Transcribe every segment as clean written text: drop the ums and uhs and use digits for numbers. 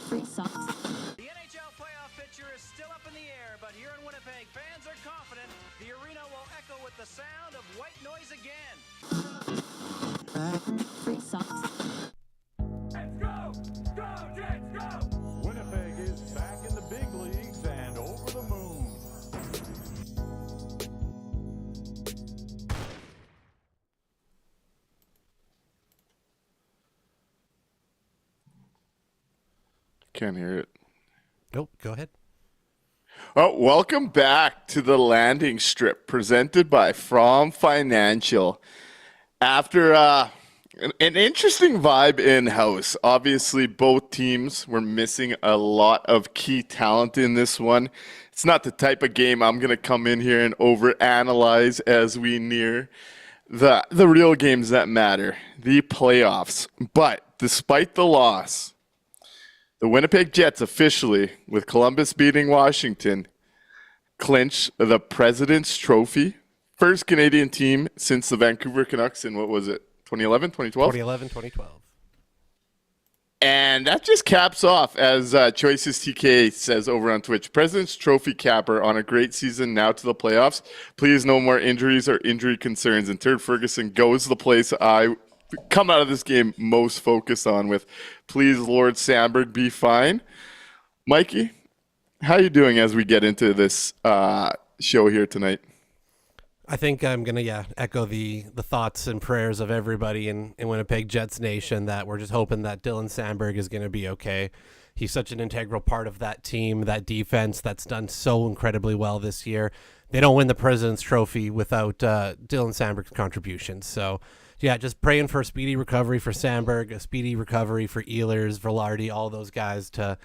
Free socks. The NHL playoff picture is still up in the air, but here in Winnipeg, fans are confident the arena will echo with the sound of white noise again. Free socks. Let's go! Go, Jets, go! Winnipeg is back in the big leagues and over the moon. Can't hear it. Nope, go ahead. Oh, welcome back to the landing strip presented by From Financial. After an interesting vibe in-house, obviously both teams were missing a lot of key talent in this one. It's not the type of game I'm going to come in here and overanalyze as we near the real games that matter, the playoffs. But despite the loss, the Winnipeg Jets officially, with Columbus beating Washington, clinched the President's Trophy. First Canadian team since the Vancouver Canucks in, what was it, 2011, 2012? 2011, 2012. And that just caps off, as Choices TK says over on Twitch, President's Trophy capper on a great season now to the playoffs. Please no more injuries or injury concerns. And Turd Ferguson goes the place I come out of this game most focused on with, please, Lord Sandberg, be fine. Mikey, how are you doing as we get into this show here tonight? I think I'm going to echo the thoughts and prayers of everybody in Winnipeg Jets Nation, that we're just hoping that Dylan Sandberg is going to be okay. He's such an integral part of that team, that defense that's done so incredibly well this year. They don't win the President's Trophy without Dylan Sandberg's contributions. So, yeah, just praying for a speedy recovery for Sandberg, a speedy recovery for Ehlers, Velarde, all those guys to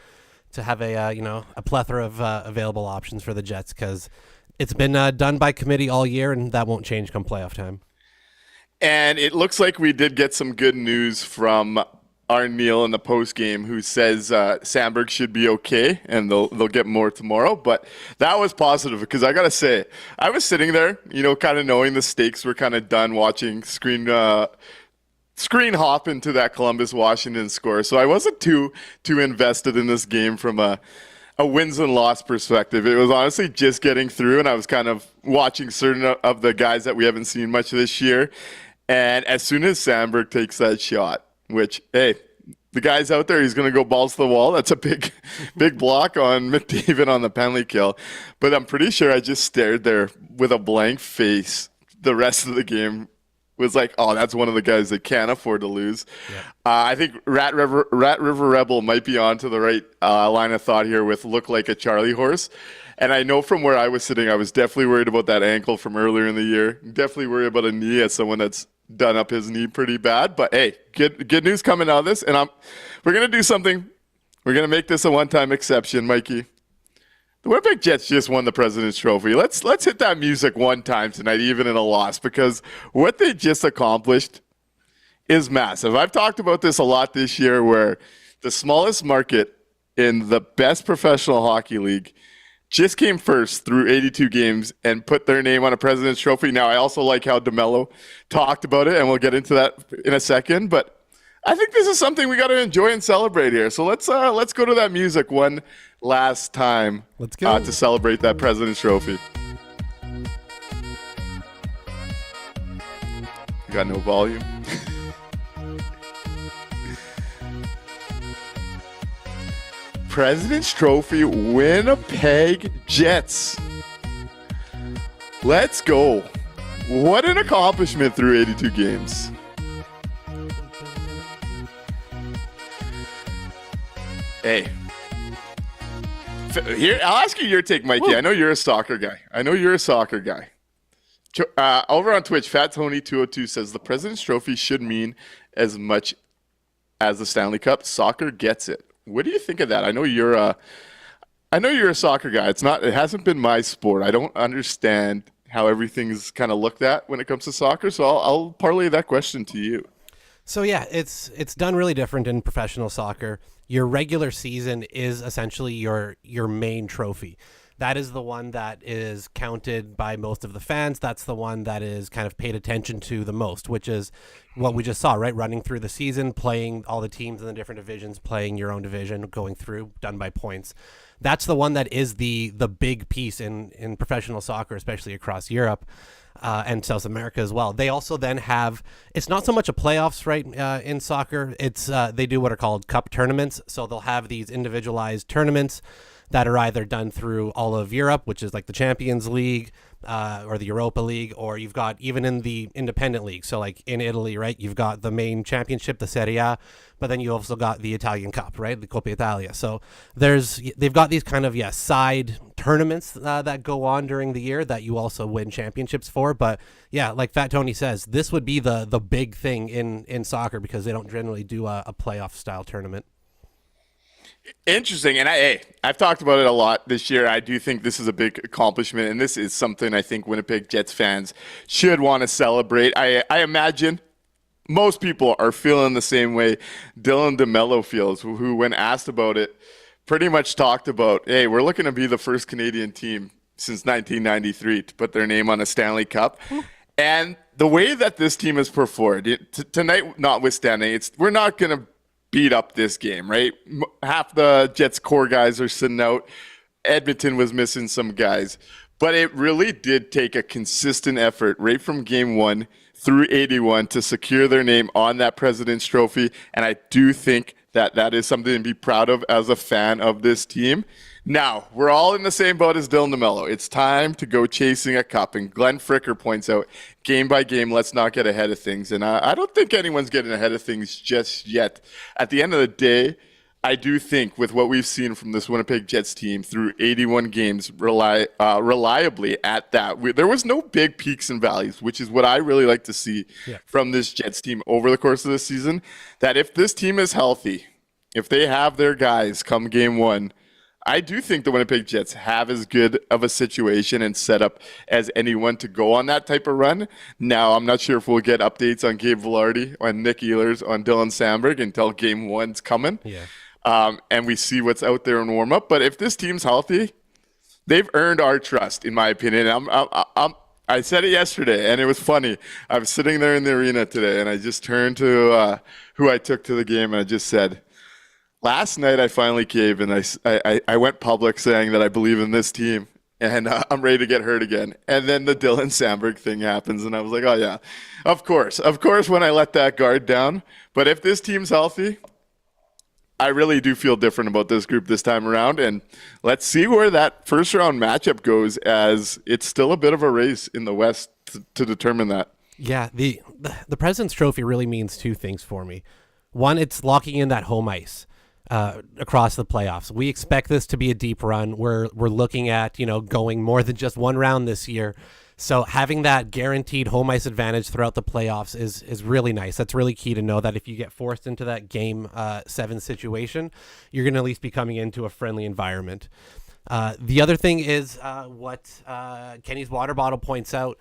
have a plethora of available options for the Jets, because it's been done by committee all year, and that won't change come playoff time. And it looks like we did get some good news from our Neil in the post game, who says Sandberg should be okay, and they'll get more tomorrow. But that was positive, because I gotta say, I was sitting there, kind of knowing the stakes were kind of done, watching screen hop into that Columbus Washington score. So I wasn't too invested in this game from a wins and loss perspective. It was honestly just getting through, and I was kind of watching certain of the guys that we haven't seen much this year. And as soon as Sandberg takes that shot, which, hey, the guy's out there, he's going to go balls to the wall. That's a big block on McDavid on the penalty kill. But I'm pretty sure I just stared there with a blank face the rest of the game. Was like, oh, that's one of the guys that can't afford to lose. Yeah. I think Rat River Rebel might be on to the right line of thought here with look like a Charlie horse. And I know from where I was sitting, I was definitely worried about that ankle from earlier in the year. Definitely worried about a knee as someone that's done up his knee pretty bad. But hey, good news coming out of this. And we're going to do something. We're going to make this a one-time exception, Mikey. The Winnipeg Jets just won the President's Trophy. Let's hit that music one time tonight, even in a loss, because what they just accomplished is massive. I've talked about this a lot this year, where the smallest market in the best professional hockey league just came first through 82 games and put their name on a President's Trophy. Now, I also like how DeMello talked about it, and we'll get into that in a second, but I think this is something we got to enjoy and celebrate here. So let's go to that music one last time. Let's go to celebrate that President's Trophy. You got no volume. President's Trophy, Winnipeg Jets. Let's go. What an accomplishment through 82 games. Hey, here, I'll ask you your take, Mikey. Woo. I know you're a soccer guy. Over on Twitch, Fat Tony 202 says the President's Trophy should mean as much as the Stanley Cup. Soccer gets it. What do you think of that? I know you're a soccer guy. It hasn't been my sport. I don't understand how everything's kind of looked at when it comes to soccer. So I'll parlay that question to you. So yeah, it's done really different in professional soccer. Your regular season is essentially your main trophy. That is the one that is counted by most of the fans. That's the one that is kind of paid attention to the most, which is what we just saw, right? Running through the season, playing all the teams in the different divisions, playing your own division, going through, done by points. That's the one that is the big piece in professional soccer, especially across Europe. And South America as well. They also then have, it's not so much a playoffs, right, in soccer. It's they do what are called cup tournaments. So they'll have these individualized tournaments that are either done through all of Europe, which is like the Champions League or the Europa League, or you've got even in the independent league. So like in Italy, right, you've got the main championship, the Serie A, but then you also got the Italian Cup, right, the Coppa Italia. So they've got these kind of side tournaments that go on during the year that you also win championships for. But yeah, like Fat Tony says, this would be the big thing in soccer because they don't generally do a playoff style tournament. Interesting. And I've talked about it a lot this year. I do think this is a big accomplishment, and this is something I think Winnipeg Jets fans should want to celebrate. I imagine most people are feeling the same way Dylan DeMello feels, who when asked about it, pretty much talked about, hey, we're looking to be the first Canadian team since 1993 to put their name on a Stanley Cup. And the way that this team has performed, tonight notwithstanding, we're not going to beat up this game, right? Half the Jets core guys are sitting out. Edmonton was missing some guys. But it really did take a consistent effort right from game 1 through 81 to secure their name on that President's Trophy. And I do think that is something to be proud of as a fan of this team. Now, we're all in the same boat as Dylan DeMello. It's time to go chasing a cup. And Glenn Fricker points out, game by game, let's not get ahead of things. And I don't think anyone's getting ahead of things just yet. At the end of the day, I do think with what we've seen from this Winnipeg Jets team through 81 games reliably at that, there was no big peaks and valleys, which is what I really like to see from this Jets team over the course of the season, that if this team is healthy, if they have their guys come game 1, I do think the Winnipeg Jets have as good of a situation and setup as anyone to go on that type of run. Now, I'm not sure if we'll get updates on Gabe Vilardi, on Nick Ehlers, on Dylan Sandberg until game 1's coming. Yeah. And we see what's out there in warm-up. But if this team's healthy, they've earned our trust, in my opinion. I said it yesterday, and it was funny. I was sitting there in the arena today, and I just turned to who I took to the game, and I just said, last night I finally caved, and I went public saying that I believe in this team, and I'm ready to get hurt again. And then the Dylan Sandberg thing happens, and I was like, oh, yeah, of course when I let that guard down. But if this team's healthy, I really do feel different about this group this time around, and let's see where that first-round matchup goes, as it's still a bit of a race in the West to determine that. Yeah, the President's Trophy really means two things for me. One, it's locking in that home ice across the playoffs. We expect this to be a deep run. We're looking at going more than just one round this year. So having that guaranteed home ice advantage throughout the playoffs is really nice. That's really key to know that if you get forced into that game 7 situation, you're going to at least be coming into a friendly environment. The other thing is what Kenny's water bottle points out.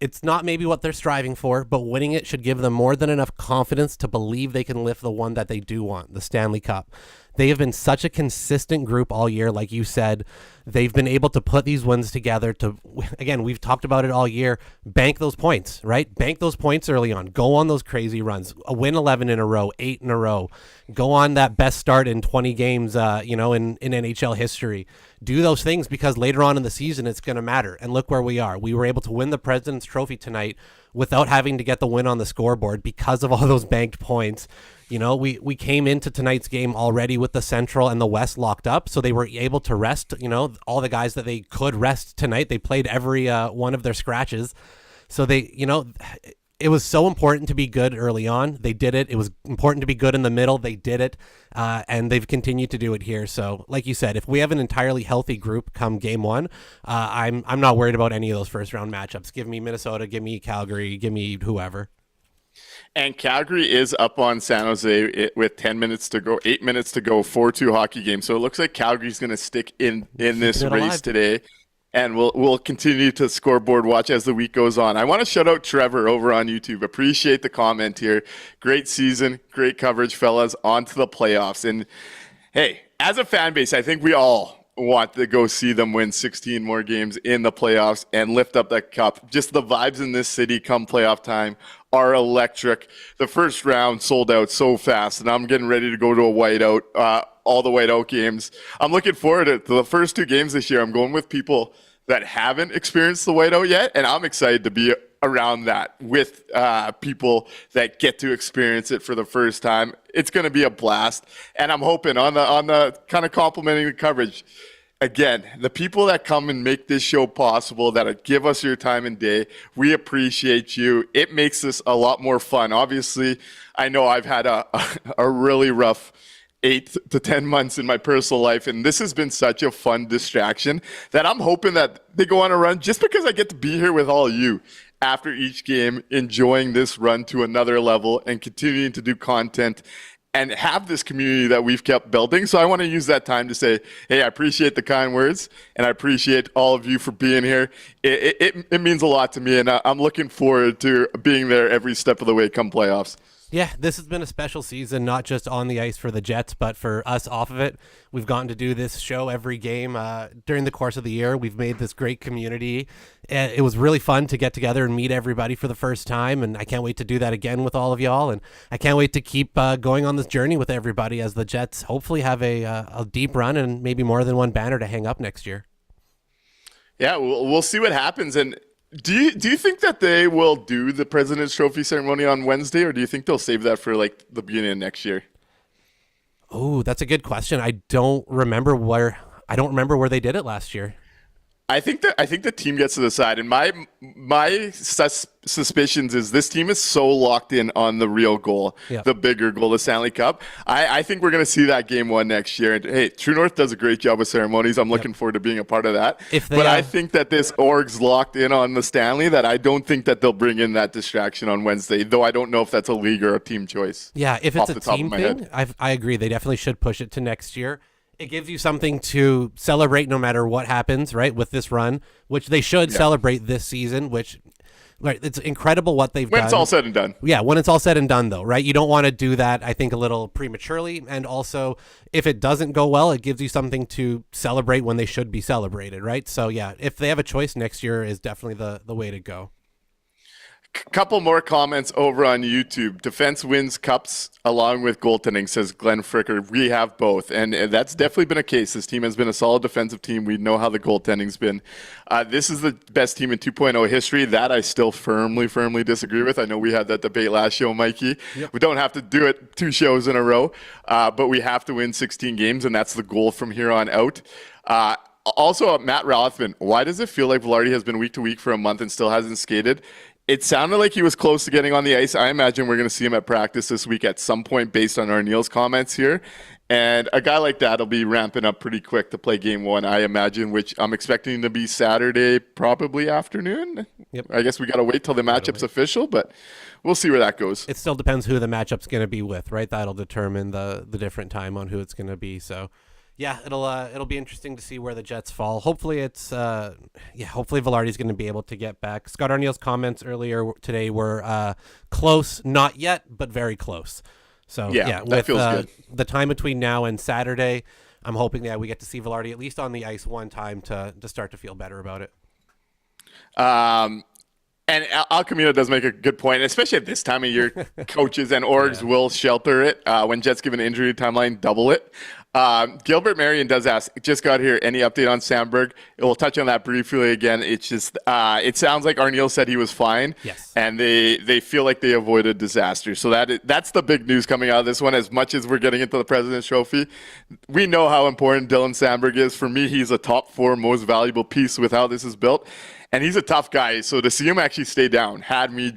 It's not maybe what they're striving for, but winning it should give them more than enough confidence to believe they can lift the one that they do want, the Stanley Cup. They have been such a consistent group all year, like you said. They've been able to put these wins together to, again, we've talked about it all year, bank those points, right? Bank those points early on. Go on those crazy runs. Win 11 in a row, 8 in a row. Go on that best start in 20 games, in NHL history. Do those things because later on in the season, it's going to matter. And look where we are. We were able to win the President's Trophy tonight without having to get the win on the scoreboard because of all those banked points. We came into tonight's game already with the Central and the West locked up, so they were able to rest, all the guys that they could rest tonight. They played every one of their scratches. So it was so important to be good early on. They did it. It was important to be good in the middle. They did it. And they've continued to do it here. So like you said, if we have an entirely healthy group come game one, I'm not worried about any of those first round matchups. Give me Minnesota, give me Calgary, give me whoever. And Calgary is up on San Jose with 10 minutes to go, 8 minutes to go, 4-2 hockey game. So it looks like Calgary's going to stick in this race today. And we'll continue to scoreboard watch as the week goes on. I want to shout out Trevor over on YouTube. Appreciate the comment here. Great season, great coverage, fellas. On to the playoffs. And hey, as a fan base, I think we all want to go see them win 16 more games in the playoffs and lift up that cup. Just the vibes in this city come playoff time are electric. The first round sold out so fast, and I'm getting ready to go to a whiteout, all the whiteout games. I'm looking forward to the first 2 games this year. I'm going with people that haven't experienced the whiteout yet, and I'm excited to be around that with people that get to experience it for the first time. It's going to be a blast, and I'm hoping on the kind of complimenting the coverage. Again, the people that come and make this show possible, that give us your time and day, we appreciate you. It makes this a lot more fun. Obviously, I know I've had a really rough 8 to 10 months in my personal life, and this has been such a fun distraction that I'm hoping that they go on a run just because I get to be here with all of you after each game, enjoying this run to another level and continuing to do content and have this community that we've kept building. So I want to use that time to say, hey, I appreciate the kind words, and I appreciate all of you for being here. It means a lot to me, and I'm looking forward to being there every step of the way come playoffs. Yeah, this has been a special season, not just on the ice for the Jets, but for us off of it. We've gotten to do this show every game during the course of the year. We've made this great community. It was really fun to get together and meet everybody for the first time, and I can't wait to do that again with all of y'all, and I can't wait to keep going on this journey with everybody as the Jets hopefully have a deep run and maybe more than one banner to hang up next year. Yeah, we'll see what happens, and Do you think that they will do the President's Trophy ceremony on Wednesday, or do you think they'll save that for like the beginning of next year? Oh, that's a good question. I don't remember where they did it last year. I think the team gets to decide, and my suspicions is this team is so locked in on the real goal, the bigger goal, the Stanley Cup. I think we're going to see that game 1 next year. And hey, True North does a great job with ceremonies. I'm looking forward to being a part of that. But I think that this org's locked in on the Stanley, that I don't think that they'll bring in that distraction on Wednesday, though I don't know if that's a league or a team choice. Yeah, if it's a team thing, I agree. They definitely should push it to next year. It gives you something to celebrate no matter what happens, right, with this run, which they should celebrate this season, which it's incredible what they've done. When it's all said and done. Yeah, when it's all said and done, though, right? You don't want to do that, I think, a little prematurely. And also, if it doesn't go well, it gives you something to celebrate when they should be celebrated, right? So, yeah, if they have a choice, next year is definitely the way to go. Couple more comments over on YouTube. Defense wins cups along with goaltending, says Glenn Fricker. We have both, and that's definitely been a case. This team has been a solid defensive team. We know how the goaltending's been. This is the best team in 2.0 history. That I still firmly disagree with. I know we had that debate last show, Mikey. Yep. We don't have to do it 2 shows in a row, but we have to win 16 games, and that's the goal from here on out. Also, Matt Rothman, why does it feel like Velarde has been week to week for a month and still hasn't skated? It sounded like he was close to getting on the ice. I imagine we're going to see him at practice this week at some point based on Arneal's comments here. And a guy like that will be ramping up pretty quick to play game 1, I imagine, which I'm expecting to be Saturday, probably afternoon. Yep. I guess we got to wait till the matchup's official, but we'll see where that goes. It still depends who the matchup's going to be with, right? That'll determine the different time on who it's going to be. So, yeah, it'll be interesting to see where the Jets fall. Hopefully hopefully Velarde's going to be able to get back. Scott Arniel's comments earlier today were close, not yet, but very close. So that with feels good. The time between now and Saturday, I'm hoping that we get to see Velarde at least on the ice one time to start to feel better about it. And Al Camino does make a good point, especially at this time of year. Coaches and orgs will shelter it. When Jets give an injury timeline, double it. Gilbert Marion does ask, just got here, any update on Sandberg? We'll touch on that briefly again. It's just, it sounds like Arniel said he was fine. Yes. And they feel like they avoided disaster. So that's the big news coming out of this one. As much as we're getting into the President's Trophy, we know how important Dylan Sandberg is. For me, he's a top 4 most valuable piece with how this is built. And he's a tough guy, so to see him actually stay down had me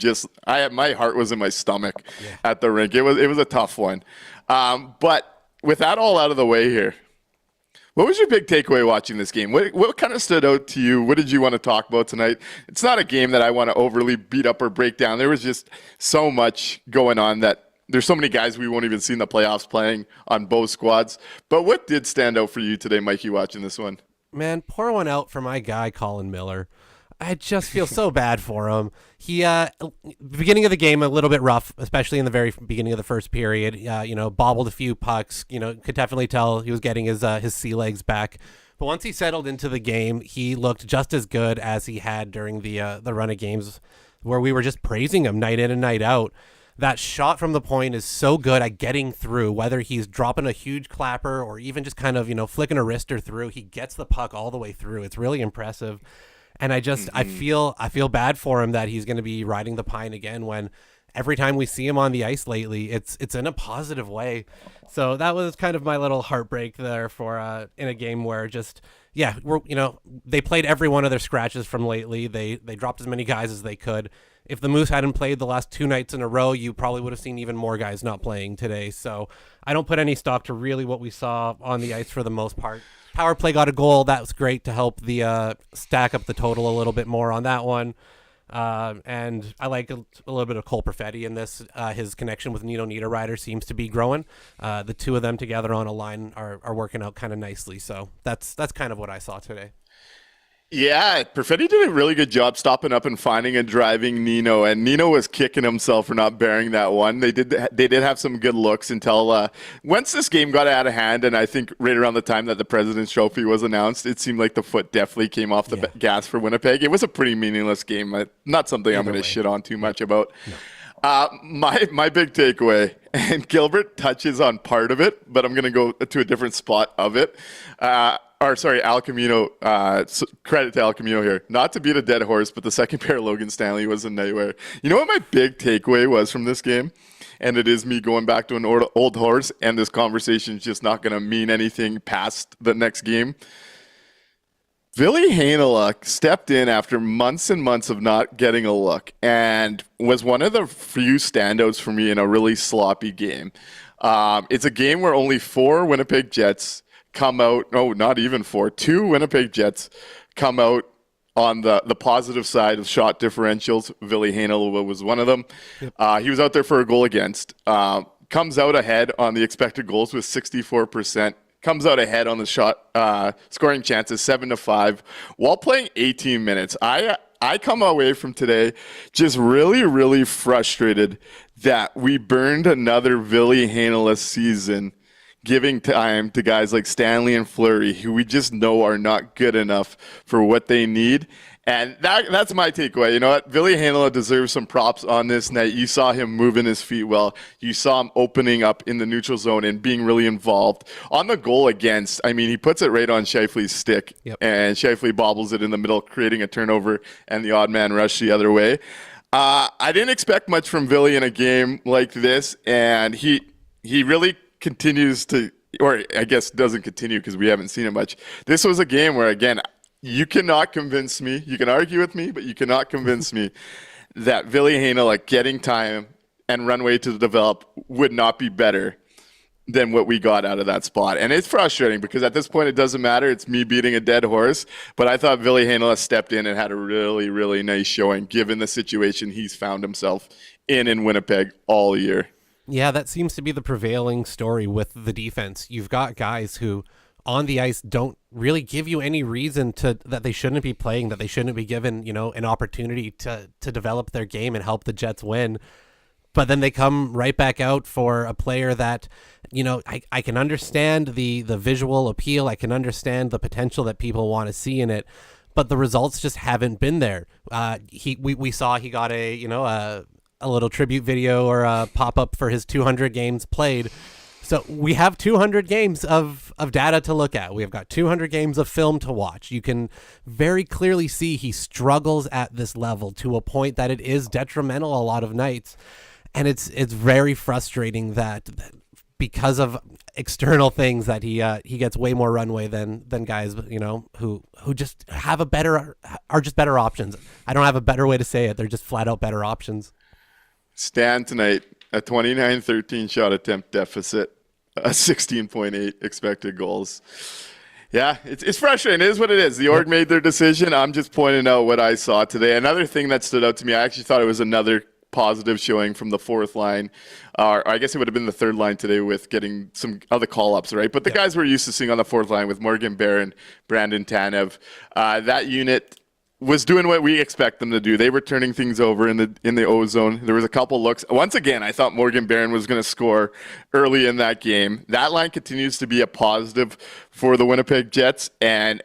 my heart was in my stomach at the rink. It was a tough one. But with that all out of the way here, what was your big takeaway watching this game? What kind of stood out to you? What did you want to talk about tonight? It's not a game that I want to overly beat up or break down. There was just so much going on that there's so many guys we won't even see in the playoffs playing on both squads. But what did stand out for you today, Mikey, watching this one? Man, pour one out for my guy, Colin Miller. I just feel so bad for him. He, beginning of the game, a little bit rough, especially in the very beginning of the first period. Bobbled a few pucks. Could definitely tell he was getting his sea legs back. But once he settled into the game, he looked just as good as he had during the run of games where we were just praising him night in and night out. That shot from the point is so good at getting through, whether he's dropping a huge clapper or even just kind of, flicking a wrister through. He gets the puck all the way through. It's really impressive. And I feel bad for him that he's going to be riding the pine again when every time we see him on the ice lately, it's in a positive way. So that was kind of my little heartbreak there for in a game where they played every one of their scratches from lately. They dropped as many guys as they could. If the Moose hadn't played the last 2 nights in a row, you probably would have seen even more guys not playing today. So I don't put any stock to really what we saw on the ice for the most part. Power play got a goal. That was great to help the stack up the total a little bit more on that one. And I like a little bit of Cole Perfetti in this. His connection with Nino Niederreiter seems to be growing. The two of them together on a line are working out kind of nicely. So that's kind of what I saw today. Yeah, Perfetti did a really good job stopping up and finding and driving Nino, and Nino was kicking himself for not bearing that one. They did have some good looks until once this game got out of hand, and I think right around the time that the President's Trophy was announced, it seemed like the foot definitely came off the gas for Winnipeg. It was a pretty meaningless game, not something I'm going to shit on too much about. No. My big takeaway, and Gilbert touches on part of it, but I'm going to go to a different spot of it. Al Camino, credit to Al Camino here. Not to beat a dead horse, but the second pair of Logan Stanley was a nightmare. You know what my big takeaway was from this game? And it is me going back to an old horse, and this conversation is just not going to mean anything past the next game. Ville Heinola stepped in after months and months of not getting a look and was one of the few standouts for me in a really sloppy game. It's a game where only 4 Winnipeg Jets come out, no, not even 4, 2 Winnipeg Jets come out on the positive side of shot differentials. Ville Heinola was one of them. Yep. He was out there for a goal against. Comes out ahead on the expected goals with 64%. Comes out ahead on the shot scoring chances 7-5 while playing 18 minutes. I come away from today just really, really frustrated that we burned another Ville Heinola season giving time to guys like Stanley and Fleury, who we just know are not good enough for what they need. And that's my takeaway. You know what? Ville Heinola deserves some props on this night. You saw him moving his feet well. You saw him opening up in the neutral zone and being really involved. On the goal against, he puts it right on Scheifele's stick. Yep. And Scheifele bobbles it in the middle, creating a turnover and the odd man rush the other way. I didn't expect much from Ville in a game like this, and he really continues to, or I guess doesn't continue because we haven't seen it much. This was a game where, again, you cannot convince me. You can argue with me, but you cannot convince me that Ville Heinola getting time and runway to develop would not be better than what we got out of that spot. And it's frustrating because at this point it doesn't matter. It's me beating a dead horse. But I thought Ville Heinola stepped in and had a really, really nice showing given the situation he's found himself in Winnipeg all year. Yeah, that seems to be the prevailing story with the defense. You've got guys who on the ice don't really give you any reason that they shouldn't be playing, that they shouldn't be given, an opportunity to develop their game and help the Jets win. But then they come right back out for a player that, I can understand the visual appeal. I can understand the potential that people want to see in it, but the results just haven't been there. We saw he got a little tribute video or a pop-up for his 200 games played. So we have 200 games of data to look at. We have got 200 games of film to watch. You can very clearly see he struggles at this level to a point that it is detrimental a lot of nights. And it's very frustrating that because of external things that he gets way more runway than guys, who just have are just better options. I don't have a better way to say it. They're just flat out better options. Stan tonight, a 29-13 shot attempt deficit, a 16.8 expected goals. Yeah, it's frustrating. It is what it is. The org made their decision. I'm just pointing out what I saw today. Another thing that stood out to me, I actually thought it was another positive showing from the fourth line. I guess it would have been the third line today with getting some other call-ups, right? But the guys we're used to seeing on the fourth line with Morgan Barron, Brandon Tanev, that unit was doing what we expect them to do. They were turning things over in the O zone. There was a couple looks. Once again, I thought Morgan Barron was going to score early in that game. That line continues to be a positive for the Winnipeg Jets. And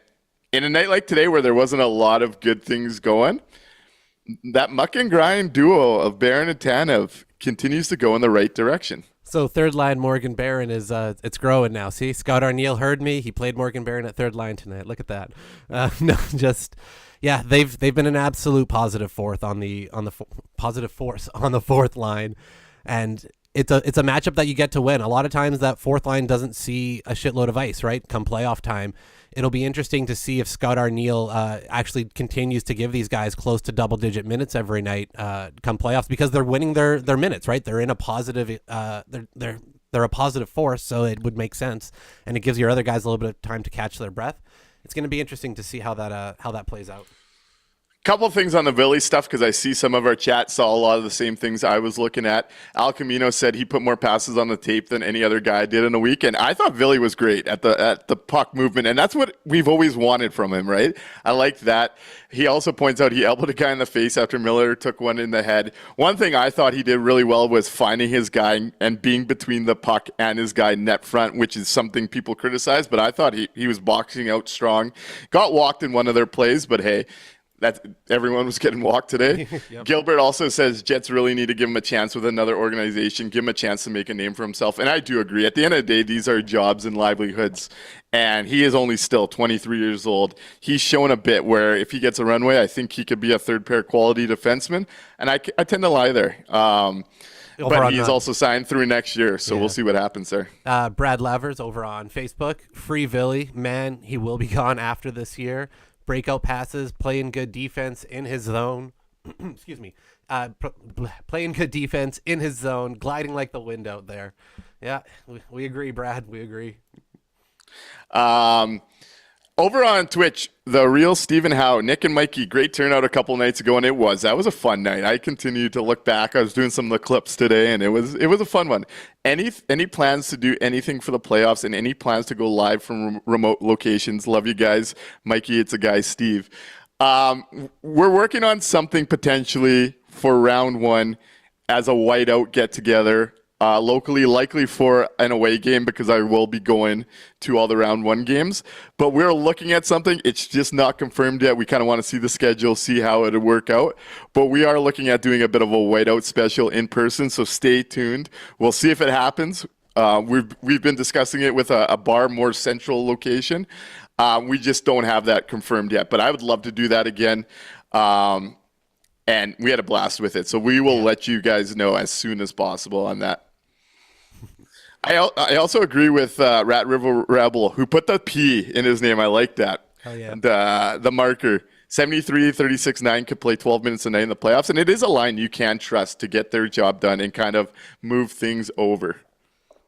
in a night like today where there wasn't a lot of good things going, that muck and grind duo of Barron and Tanev continues to go in the right direction. So third line Morgan Barron is it's growing now. See, Scott Arniel heard me. He played Morgan Barron at third line tonight. Look at that. Yeah, they've been an absolute positive force on the fourth line, and it's a matchup that you get to win. A lot of times that fourth line doesn't see a shitload of ice, right? Come playoff time, it'll be interesting to see if Scott Arniel actually continues to give these guys close to double-digit minutes every night come playoffs, because they're winning their minutes, right? They're in a positive they're a positive force, so it would make sense, and it gives your other guys a little bit of time to catch their breath. It's going to be interesting to see how that plays out. Couple of things on the Villy stuff, because I see some of our chat saw a lot of the same things I was looking at. Al Camino said he put more passes on the tape than any other guy did in a week, and I thought Villy was great at the puck movement, and that's what we've always wanted from him, right? I like that. He also points out he elbowed a guy in the face after Miller took one in the head. One thing I thought he did really well was finding his guy and being between the puck and his guy net front, which is something people criticize, but I thought he was boxing out strong. Got walked in one of their plays, but hey, everyone was getting walked today. Yep. Gilbert also says Jets really need to give him a chance with another organization, give him a chance to make a name for himself. And I do agree. At the end of the day, these are jobs and livelihoods. And he is only still 23 years old. He's shown a bit where if he gets a runway, I think he could be a third pair quality defenseman. And I tend to lie there. But he's also signed through next year, so we'll see what happens there. Brad Lavers over on Facebook. Free Villy. Man, he will be gone after this year. Breakout passes, playing good defense in his zone. Excuse me. Playing good defense in his zone, gliding like the wind out there. Yeah, we agree, Brad. We agree. Over on Twitch, the real Stephen Howe, Nick and Mikey, great turnout a couple nights ago, and that was a fun night. I continue to look back. I was doing some of the clips today, and it was a fun one. Any plans to do anything for the playoffs, and any plans to go live from remote locations? Love you guys. Mikey, it's a guy, Steve. We're working on something potentially for round one as a whiteout get-together. Locally, likely for an away game, because I will be going to all the round one games. But we're looking at something. It's just not confirmed yet. We kind of want to see the schedule, see how it'll work out. But we are looking at doing a bit of a whiteout special in person, so stay tuned. We'll see if it happens. We've been discussing it with a bar, more central location. We just don't have that confirmed yet. But I would love to do that again. And we had a blast with it. So we will let you guys know as soon as possible on that. I also agree with Rat River Rebel, who put the P in his name. I like that. Oh, yeah. And the marker, 73-36-9, could play 12 minutes a night in the playoffs. And it is a line you can trust to get their job done and kind of move things over.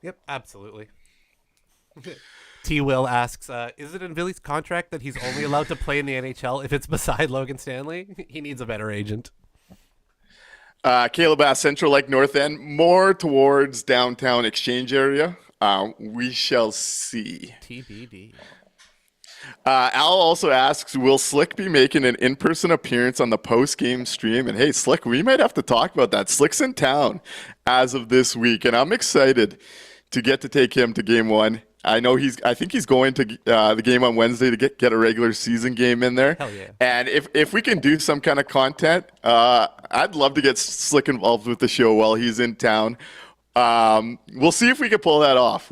Yep, absolutely. T. Will asks, is it in Billy's contract that he's only allowed to play in the NHL if it's beside Logan Stanley? He needs a better agent. Caleb asks, Central Lake North End, more towards downtown Exchange area. We shall see. TBD. Al also asks, will Slick be making an in-person appearance on the post-game stream? And hey, Slick, we might have to talk about that. Slick's in town as of this week, and I'm excited to get to take him to game one. I think he's going to the game on Wednesday to get a regular season game in there. Hell yeah. And if we can do some kind of content, I'd love to get Slick involved with the show while he's in town. We'll see if we can pull that off.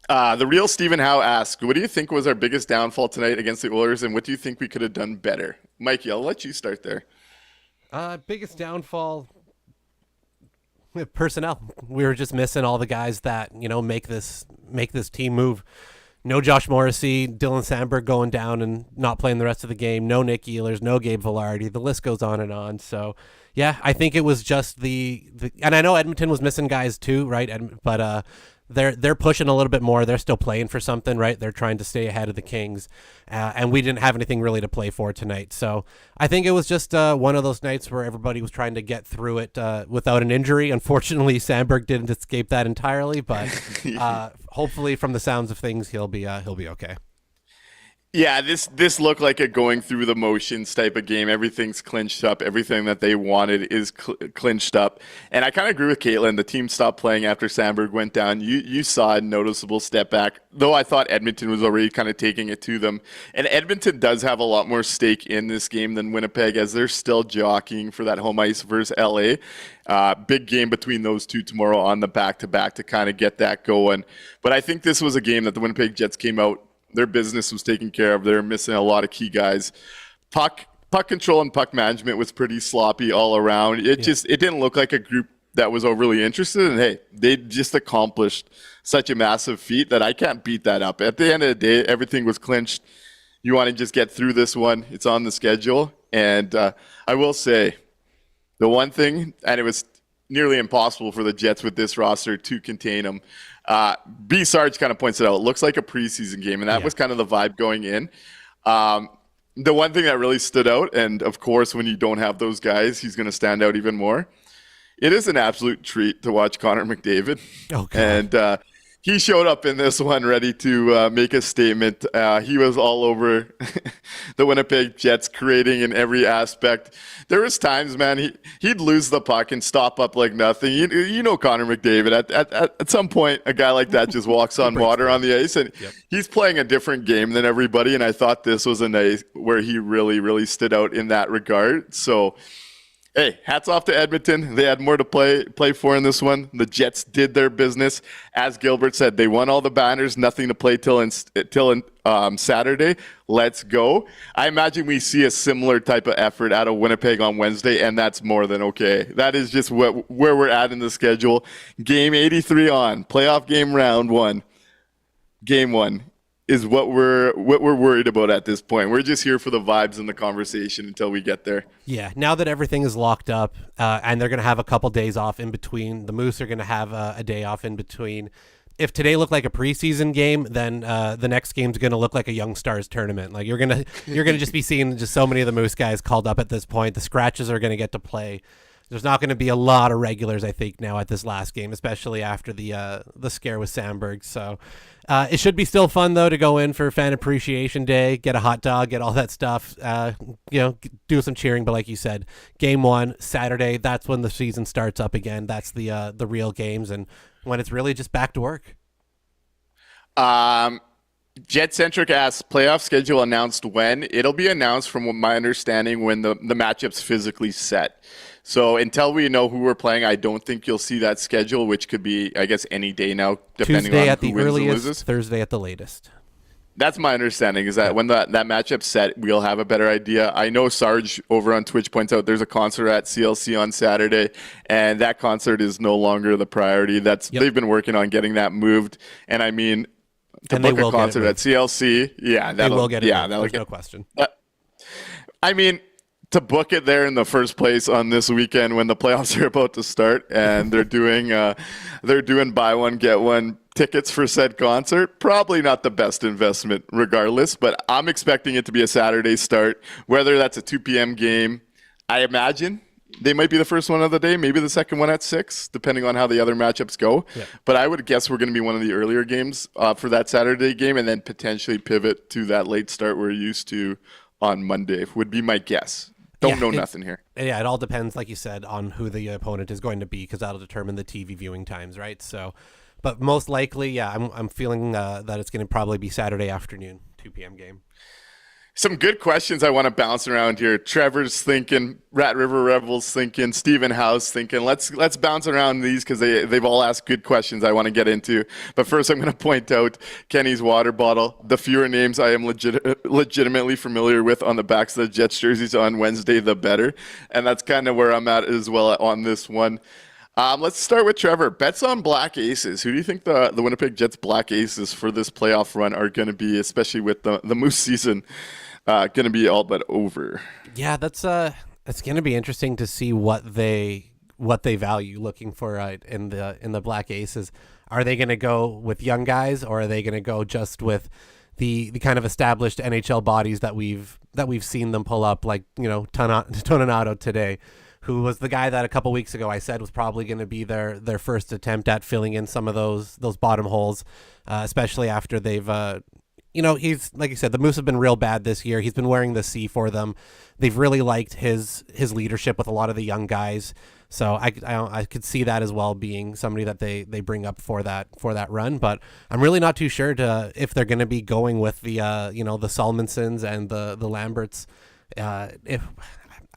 The real Stephen Howe asks, what do you think was our biggest downfall tonight against the Oilers, and what do you think we could have done better? Mikey, I'll let you start there. Biggest downfall, personnel. We were just missing all the guys that, make this team move. No Josh Morrissey, Dylan Sandberg going down and not playing the rest of the game. No Nick Ehlers, no Gabe Vilardi. The list goes on and on. So, yeah, I think it was just the and I know Edmonton was missing guys too, right? But they're pushing a little bit more. They're still playing for something, right? They're trying to stay ahead of the Kings, and we didn't have anything really to play for tonight. So I think it was just one of those nights where everybody was trying to get through it without an injury. Unfortunately, Sandberg didn't escape that entirely, but hopefully, from the sounds of things, he'll be okay. Yeah, this looked like a going through the motions type of game. Everything's clinched up. Everything that they wanted is clinched up. And I kind of agree with Caitlin. The team stopped playing after Sandberg went down. You saw a noticeable step back, though I thought Edmonton was already kind of taking it to them. And Edmonton does have a lot more stake in this game than Winnipeg, as they're still jockeying for that home ice versus LA. Big game between those two tomorrow on the back-to-back to kind of get that going. But I think this was a game that the Winnipeg Jets came out. Their business was taken care of. They're missing a lot of key guys. Puck control and puck management was pretty sloppy all around. It didn't look like a group that was overly interested. And hey, they just accomplished such a massive feat that I can't beat that up. At the end of the day, everything was clinched. You want to just get through this one. It's on the schedule. And I will say the one thing, and it was nearly impossible for the Jets with this roster to contain them. B. Sarge kind of points it out. It looks like a preseason game, and that was kind of the vibe going in. The one thing that really stood out, and of course, when you don't have those guys, he's going to stand out even more. It is an absolute treat to watch Connor McDavid. Oh, God. And he showed up in this one ready to make a statement. He was all over the Winnipeg Jets, creating in every aspect. There was times, man, he'd lose the puck and stop up like nothing. You know Connor McDavid. At some point, a guy like that just walks on water on the ice, and he's playing a different game than everybody. And I thought this was a night where he really, really stood out in that regard. So, hey, hats off to Edmonton. They had more to play for in this one. The Jets did their business. As Gilbert said, they won all the banners, nothing to play till Saturday. Let's go. I imagine we see a similar type of effort out of Winnipeg on Wednesday, and that's more than okay. That is just where we're at in the schedule. Game 83 on, playoff game round one. Game one is what we're worried about at this point. We're just here for the vibes and the conversation until we get there. Yeah, now that everything is locked up, and they're going to have a couple days off in between, the Moose are going to have a day off in between. If today looked like a preseason game, then the next game's going to look like a Young Stars tournament. Like you're gonna just be seeing just so many of the Moose guys called up at this point. The scratches are going to get to play. There's not going to be a lot of regulars, I think, now at this last game, especially after the scare with Sandberg. So it should be still fun, though, to go in for Fan Appreciation Day, get a hot dog, get all that stuff, do some cheering. But like you said, game one, Saturday, that's when the season starts up again. That's the real games, and when it's really just back to work. Jet-centric asks, playoff schedule announced when? It'll be announced, from my understanding, when the matchup's physically set. So until we know who we're playing, I don't think you'll see that schedule, which could be, I guess, any day now, depending Tuesday on at who the wins earliest, and loses. Thursday at the latest. That's my understanding, is that when that matchup's set, we'll have a better idea. I know Sarge over on Twitch points out there's a concert at CLC on Saturday, and that concert is no longer the priority. They've been working on getting that moved, and I mean, to book a concert at CLC, they will get it. Yeah, there's no question. I mean, to book it there in the first place on this weekend when the playoffs are about to start, and they're doing buy one get one tickets for said concert, probably not the best investment regardless. But I'm expecting it to be a Saturday start, whether that's a 2 p.m. game. I imagine They might be the first one of the day, maybe the second one at 6, depending on how the other matchups go. Yeah. But I would guess we're going to be one of the earlier games for that Saturday game, and then potentially pivot to that late start we're used to on Monday, would be my guess. Don't know nothing here. Yeah, it all depends, like you said, on who the opponent is going to be, because that'll determine the TV viewing times, right? So, but most likely, yeah, I'm feeling that it's going to probably be Saturday afternoon, 2 p.m. game. Some good questions I want to bounce around here. Trevor's thinking, Rat River Rebels thinking, Stephen House thinking. Let's bounce around these because they've all asked good questions I want to get into. But first, I'm going to point out Kenny's water bottle. The fewer names I am legitimately familiar with on the backs of the Jets jerseys on Wednesday, the better. And that's kind of where I'm at as well on this one. Let's start with Trevor. Bets on Black Aces. Who do you think the Winnipeg Jets Black Aces for this playoff run are going to be, especially with the Moose season going to be all but over? Yeah, that's it's going to be interesting to see what they value looking for in the Black Aces. Are they going to go with young guys, or are they going to go just with the kind of established NHL bodies that we've seen them pull up, like Toninato today, who was the guy that a couple weeks ago I said was probably going to be their first attempt at filling in some of those bottom holes, especially after they've he's, like you said, the Moose have been real bad this year. He's been wearing the C for them. They've really liked his leadership with a lot of the young guys. So I could see that as well being somebody that they bring up for that run. But I'm really not too sure if they're going to be going with the the Salmonsons and the Lamberts. If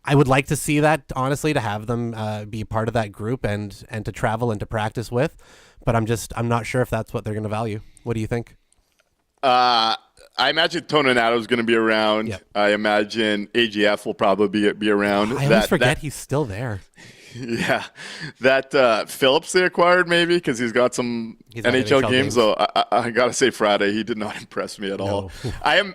I would like to see that, honestly, to have them be part of that group and to travel and to practice with. But I'm not sure if that's what they're going to value. What do you think? I imagine Toninato is going to be around. Yep. I imagine AGF will probably be around. I always forget he's still there. Yeah, that Phillips they acquired maybe because he's got some NHL games. Though I gotta say, Friday he did not impress me at all. I'm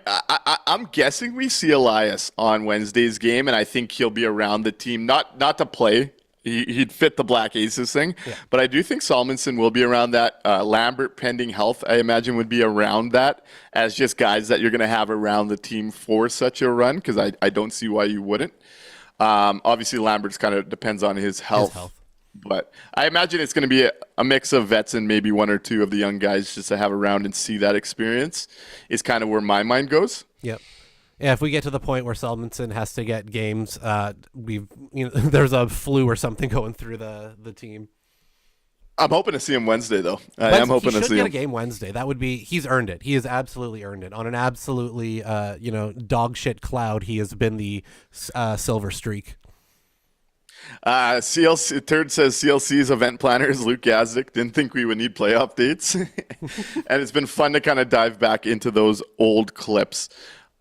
guessing we see Elias on Wednesday's game, and I think he'll be around the team, not to play. He'd fit the Black Aces thing, but I do think Salmonson will be around that. Lambert, pending health, I imagine would be around that as just guys that you're going to have around the team for such a run, because I don't see why you wouldn't. Obviously, Lambert's kind of depends on his health. But I imagine it's going to be a mix of vets and maybe one or two of the young guys just to have around and see that experience is kind of where my mind goes. Yep. Yeah, if we get to the point where Salmonson has to get games, there's a flu or something going through the team. I'm hoping to see him Wednesday, though. I am hoping to see him. He should get a game Wednesday. That would be, he's earned it. He has absolutely earned it. On an absolutely, dog shit cloud, he has been the silver streak. CLC Turd says CLC's event planner is Luke Gazdick. Didn't think we would need playoff dates. And it's been fun to kind of dive back into those old clips.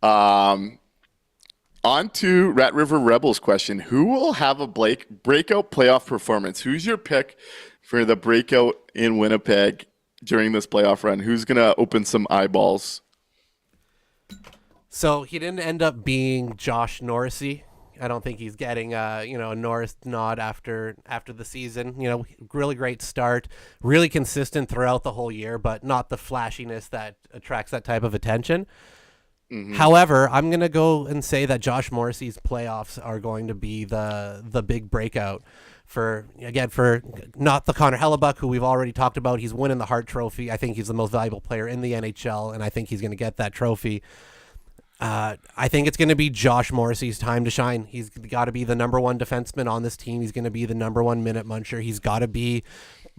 On to Rat River Rebels question. Who will have a breakout playoff performance? Who's your pick for the breakout in Winnipeg during this playoff run? Who's going to open some eyeballs? So he didn't end up being Josh Norrisy. I don't think he's getting a Norris nod after the season. Really great start, really consistent throughout the whole year, but not the flashiness that attracts that type of attention. Mm-hmm. However, I'm going to go and say that Josh Morrissey's playoffs are going to be the big breakout for not the Connor Hellebuck, who we've already talked about. He's winning the Hart Trophy. I think he's the most valuable player in the NHL, and I think he's going to get that trophy. I think it's going to be Josh Morrissey's time to shine. He's got to be the number one defenseman on this team. He's going to be the number one minute muncher. He's got to be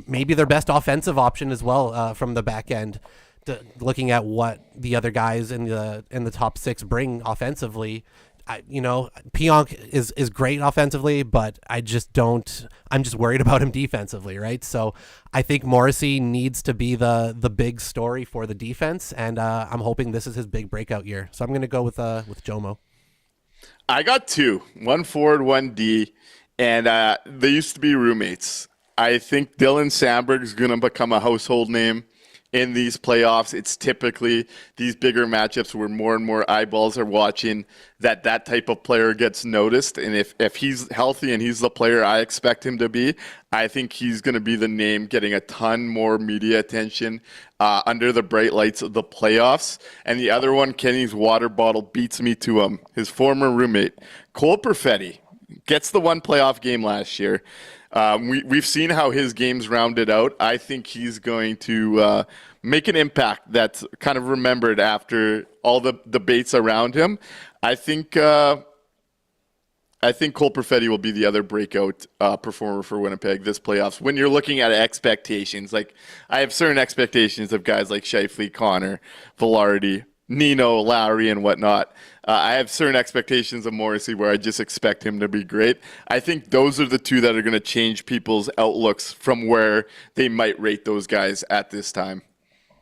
maybe their best offensive option as well from the back end. Looking at what the other guys in the top six bring offensively, Pionk is great offensively, but I'm just worried about him defensively, right? So I think Morrissey needs to be the big story for the defense, and I'm hoping this is his big breakout year. So I'm going to go with Jomo. I got two, one forward, one D, and they used to be roommates. I think Dylan Sandberg is going to become a household name in these playoffs. It's typically these bigger matchups where more and more eyeballs are watching that type of player gets noticed. And if he's healthy and he's the player I expect him to be, I think he's going to be the name getting a ton more media attention under the bright lights of the playoffs. And the other one, Kenny's water bottle beats me to him. His former roommate, Cole Perfetti. gets the one playoff game last year. We've seen how his games rounded out. I think he's going to make an impact that's kind of remembered after all the debates around him. I think Cole Perfetti will be the other breakout performer for Winnipeg this playoffs. When you're looking at expectations, like I have certain expectations of guys like Scheifele, Connor, Velarde, Nino, Lowry, and whatnot. I have certain expectations of Morrissey where I just expect him to be great. I think those are the two that are going to change people's outlooks from where they might rate those guys at this time.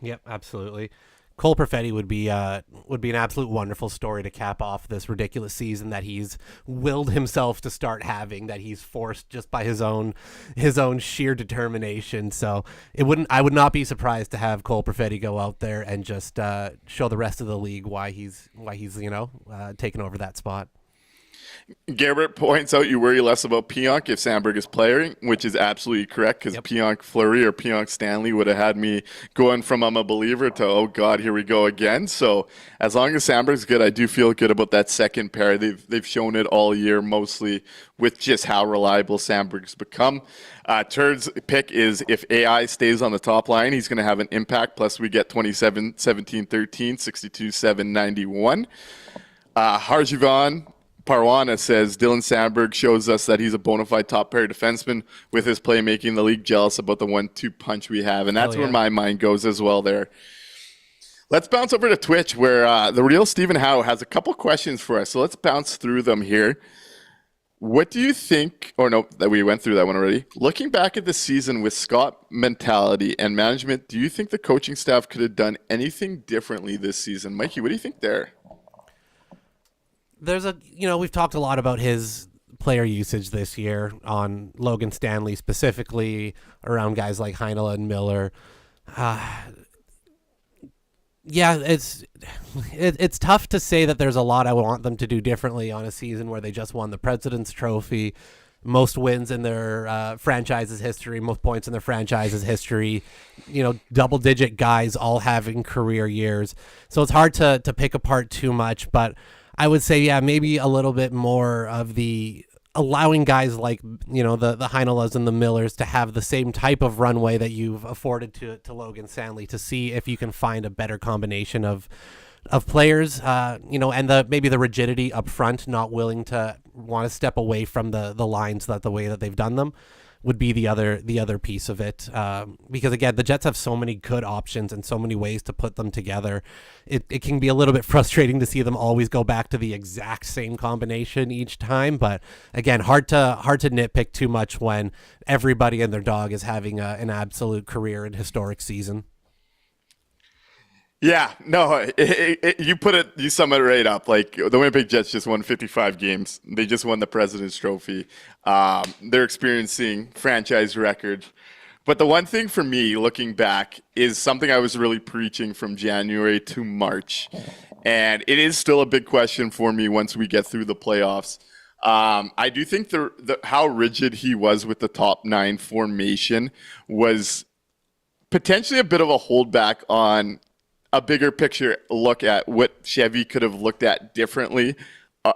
Yep, absolutely. Cole Perfetti would be an absolute wonderful story to cap off this ridiculous season that he's willed himself to start having, that he's forced just by his own sheer determination. So I would not be surprised to have Cole Perfetti go out there and just show the rest of the league why he's taken over that spot. Garrett points out you worry less about Pionk if Sandberg is playing, which is absolutely correct, because Pionk Fleury or Pionk Stanley would have had me going from I'm a believer to, oh God, here we go again. So as long as Sandberg's good, I do feel good about that second pair. They've shown it all year, mostly with just how reliable Sandberg's become. Turd's pick is if AI stays on the top line, he's going to have an impact. Plus we get 27, 17, 13, 62, 7, 91. Harjivan Parwana says Dylan Sandberg shows us that he's a bona fide top pair defenseman with his play making the league jealous about the 1-2 punch we have. And that's where my mind goes as well there. Let's bounce over to Twitch where the real Stephen Howe has a couple questions for us. So let's bounce through them here. What do you think, or no, that we went through that one already. Looking back at the season with Scott mentality and management, do you think the coaching staff could have done anything differently this season? Mikey, what do you think there? We've talked a lot about his player usage this year on Logan Stanley specifically, around guys like Heinola and Miller. It's tough to say that there's a lot I want them to do differently on a season where they just won the President's Trophy, most wins in their franchise's history, most points in their franchise's history, double-digit guys all having career years. So it's hard to pick apart too much, but I would say, maybe a little bit more of the allowing guys like, the Heinolas and the Millers to have the same type of runway that you've afforded to Logan Stanley, to see if you can find a better combination of players, and maybe the rigidity up front, not willing to want to step away from the lines the way that they've done them, would be the other piece of it. Because again, the Jets have so many good options and so many ways to put them together. It can be a little bit frustrating to see them always go back to the exact same combination each time. But again, hard to nitpick too much when everybody and their dog is having an absolute career and historic season. Yeah, no, you sum it right up. Like, the Winnipeg Jets just won 55 games. They just won the President's Trophy. They're experiencing franchise records. But the one thing for me, looking back, is something I was really preaching from January to March. And it is still a big question for me once we get through the playoffs. I do think how rigid he was with the top 9 formation was potentially a bit of a holdback on a bigger picture look at what Chevy could have looked at differently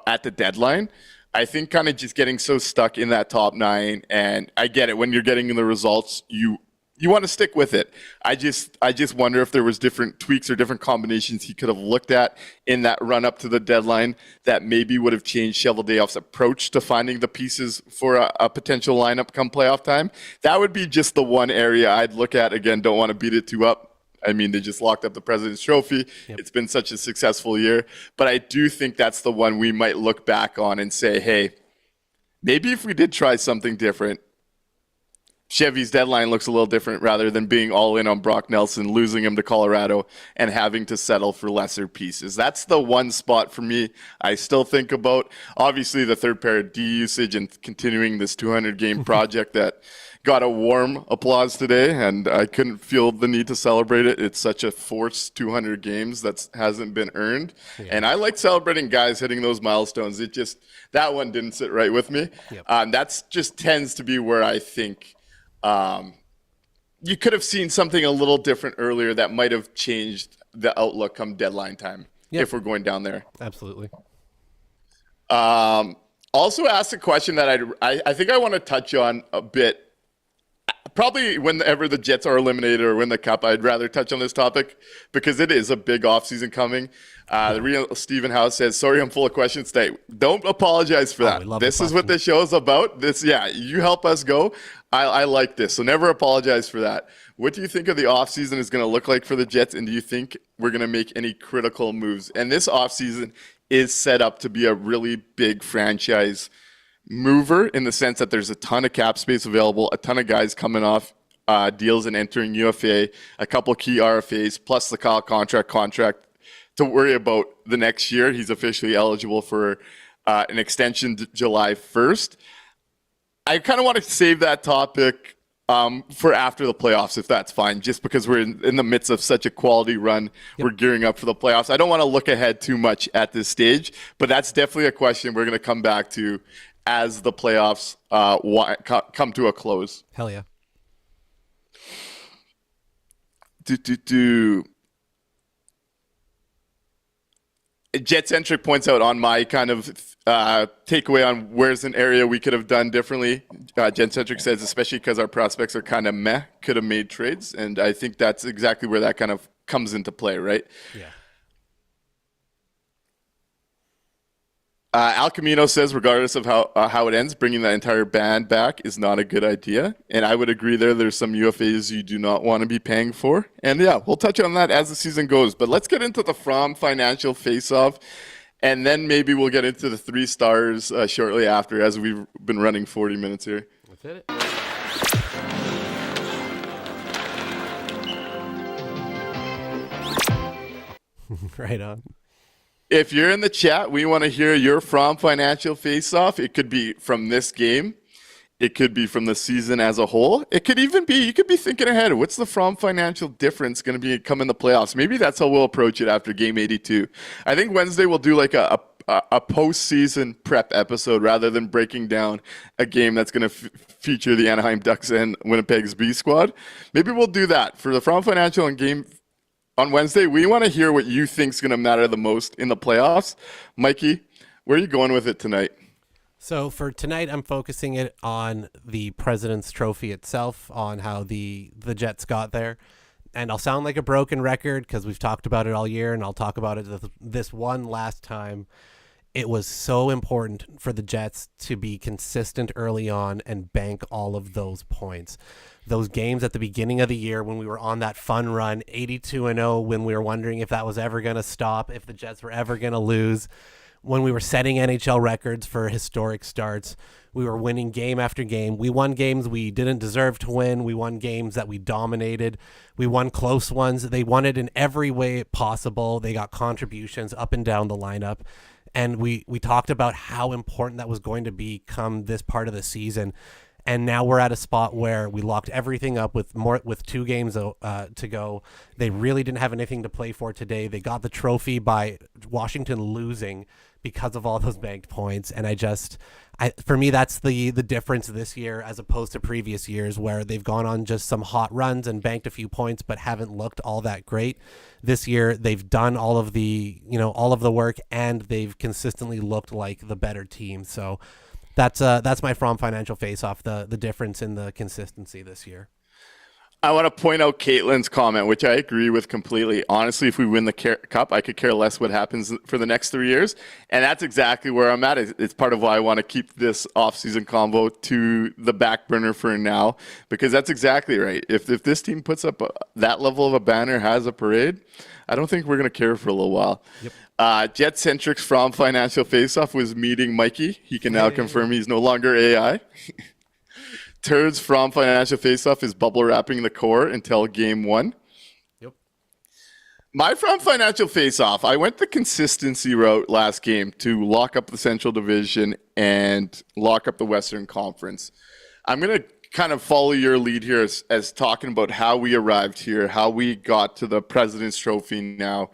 at the deadline. I think kind of just getting so stuck in that top 9, and I get it, when you're getting the results, you want to stick with it. I just wonder if there was different tweaks or different combinations he could have looked at in that run up to the deadline that maybe would have changed Cheveldayoff's approach to finding the pieces for a potential lineup come playoff time. That would be just the one area I'd look at. Again, don't want to beat it too up. I mean, they just locked up the President's Trophy. Yep. It's been such a successful year. But I do think that's the one we might look back on and say, hey, maybe if we did try something different, Chevy's deadline looks a little different rather than being all in on Brock Nelson, losing him to Colorado, and having to settle for lesser pieces. That's the one spot for me I still think about. Obviously, the third pair D usage and continuing this 200-game project that got a warm applause today, and I couldn't feel the need to celebrate it. It's such a forced 200 games that hasn't been earned. Yeah. And I like celebrating guys hitting those milestones. That one didn't sit right with me. Yep. That's just tends to be where I think you could have seen something a little different earlier that might have changed the outlook come deadline time. Yep. If we're going down there. Absolutely. Also asked a question that I think I want to touch on a bit. Probably whenever the Jets are eliminated or win the Cup, I'd rather touch on this topic because it is a big offseason coming. The real Stephen House says, sorry, I'm full of questions today. Don't apologize for that. This is what this show is about. You help us go. I like this. So never apologize for that. What do you think of the offseason is going to look like for the Jets? And do you think we're going to make any critical moves? And this offseason is set up to be a really big franchise mover in the sense that there's a ton of cap space available, a ton of guys coming off deals and entering UFA, a couple key RFAs, plus the Kyle contract to worry about the next year. He's officially eligible for an extension July 1st. I kind of want to save that topic for after the playoffs, if that's fine, just because we're in the midst of such a quality run. Yep. We're gearing up for the playoffs. I don't want to look ahead too much at this stage, but that's definitely a question we're going to come back to as the playoffs come to a close. Hell yeah. Jet-centric points out on my kind of takeaway on where's an area we could have done differently. Jet-centric says, especially because our prospects are kind of meh, could have made trades. And I think that's exactly where that kind of comes into play, right? Yeah. Al Camino says, regardless of how it ends, bringing that entire band back is not a good idea. And I would agree there. There's some UFAs you do not want to be paying for. And yeah, we'll touch on that as the season goes. But let's get into the From Financial Face-Off. And then maybe we'll get into the 3 stars shortly after, as we've been running 40 minutes here. Let's hit it. Right on. If you're in the chat, we want to hear your From Financial Face-Off. It could be from this game. It could be from the season as a whole. It could even be, you could be thinking ahead. What's the From Financial difference going to be come in the playoffs? Maybe that's how we'll approach it after game 82. I think Wednesday we'll do like a postseason prep episode rather than breaking down a game that's going to feature the Anaheim Ducks and Winnipeg's B squad. Maybe we'll do that for the From Financial and game on Wednesday. We want to hear what you think is going to matter the most in the playoffs. Mikey, where are you going with it tonight? So for tonight, I'm focusing it on the President's Trophy itself, on how the Jets got there. And I'll sound like a broken record because we've talked about it all year, and I'll talk about it this one last time. It was so important for the Jets to be consistent early on and bank all of those points. Those games at the beginning of the year when we were on that fun run, 82-0, when we were wondering if that was ever going to stop, if the Jets were ever going to lose, when we were setting NHL records for historic starts, we were winning game after game. We won games we didn't deserve to win. We won games that we dominated. We won close ones. They won it in every way possible. They got contributions up and down the lineup. And we talked about how important that was going to be come this part of the season. And now we're at a spot where we locked everything up with 2 games to go. They really didn't have anything to play for today. They got the trophy by Washington losing because of all those banked points. And for me, that's the difference this year as opposed to previous years where they've gone on just some hot runs and banked a few points but haven't looked all that great. This year, they've done all of the work and they've consistently looked like the better team. So that's my From Financial Face-Off, the difference in the consistency this year. I want to point out Caitlin's comment, which I agree with completely. Honestly, if we win the Cup, I could care less what happens for the next 3 years. And that's exactly where I'm at. It's part of why I want to keep this offseason combo to the back burner for now, because that's exactly right. If this team puts up that level of a banner, has a parade, I don't think we're going to care for a little while. Yep. Jet-Centric's From Financial Face-Off was meeting Mikey. He can now confirm he's no longer AI. Turd's From Financial Face-Off is bubble wrapping the core until game 1. Yep. My From Financial Face-Off, I went the consistency route last game to lock up the Central Division and lock up the Western Conference. I'm going to kind of follow your lead here as talking about how we arrived here, how we got to the President's Trophy now,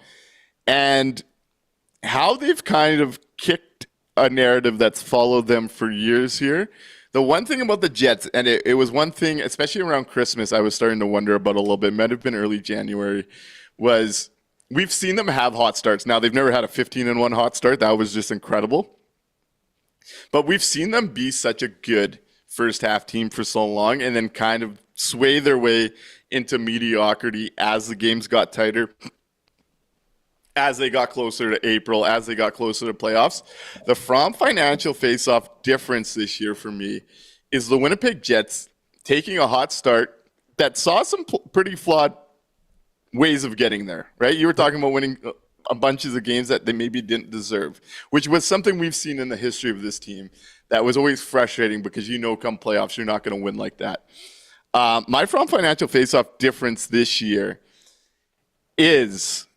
and how they've kind of kicked a narrative that's followed them for years here. The one thing about the Jets, and it was one thing, especially around Christmas, I was starting to wonder about a little bit, might have been early January, was we've seen them have hot starts. Now, they've never had a 15-1 hot start. That was just incredible. But we've seen them be such a good first half team for so long and then kind of sway their way into mediocrity as the games got tighter, as they got closer to April, as they got closer to playoffs. The From Financial face-off difference this year for me is the Winnipeg Jets taking a hot start that saw some pretty flawed ways of getting there, right? You were talking about winning a bunches of games that they maybe didn't deserve, which was something we've seen in the history of this team that was always frustrating because come playoffs, you're not going to win like that. My From Financial face-off difference this year is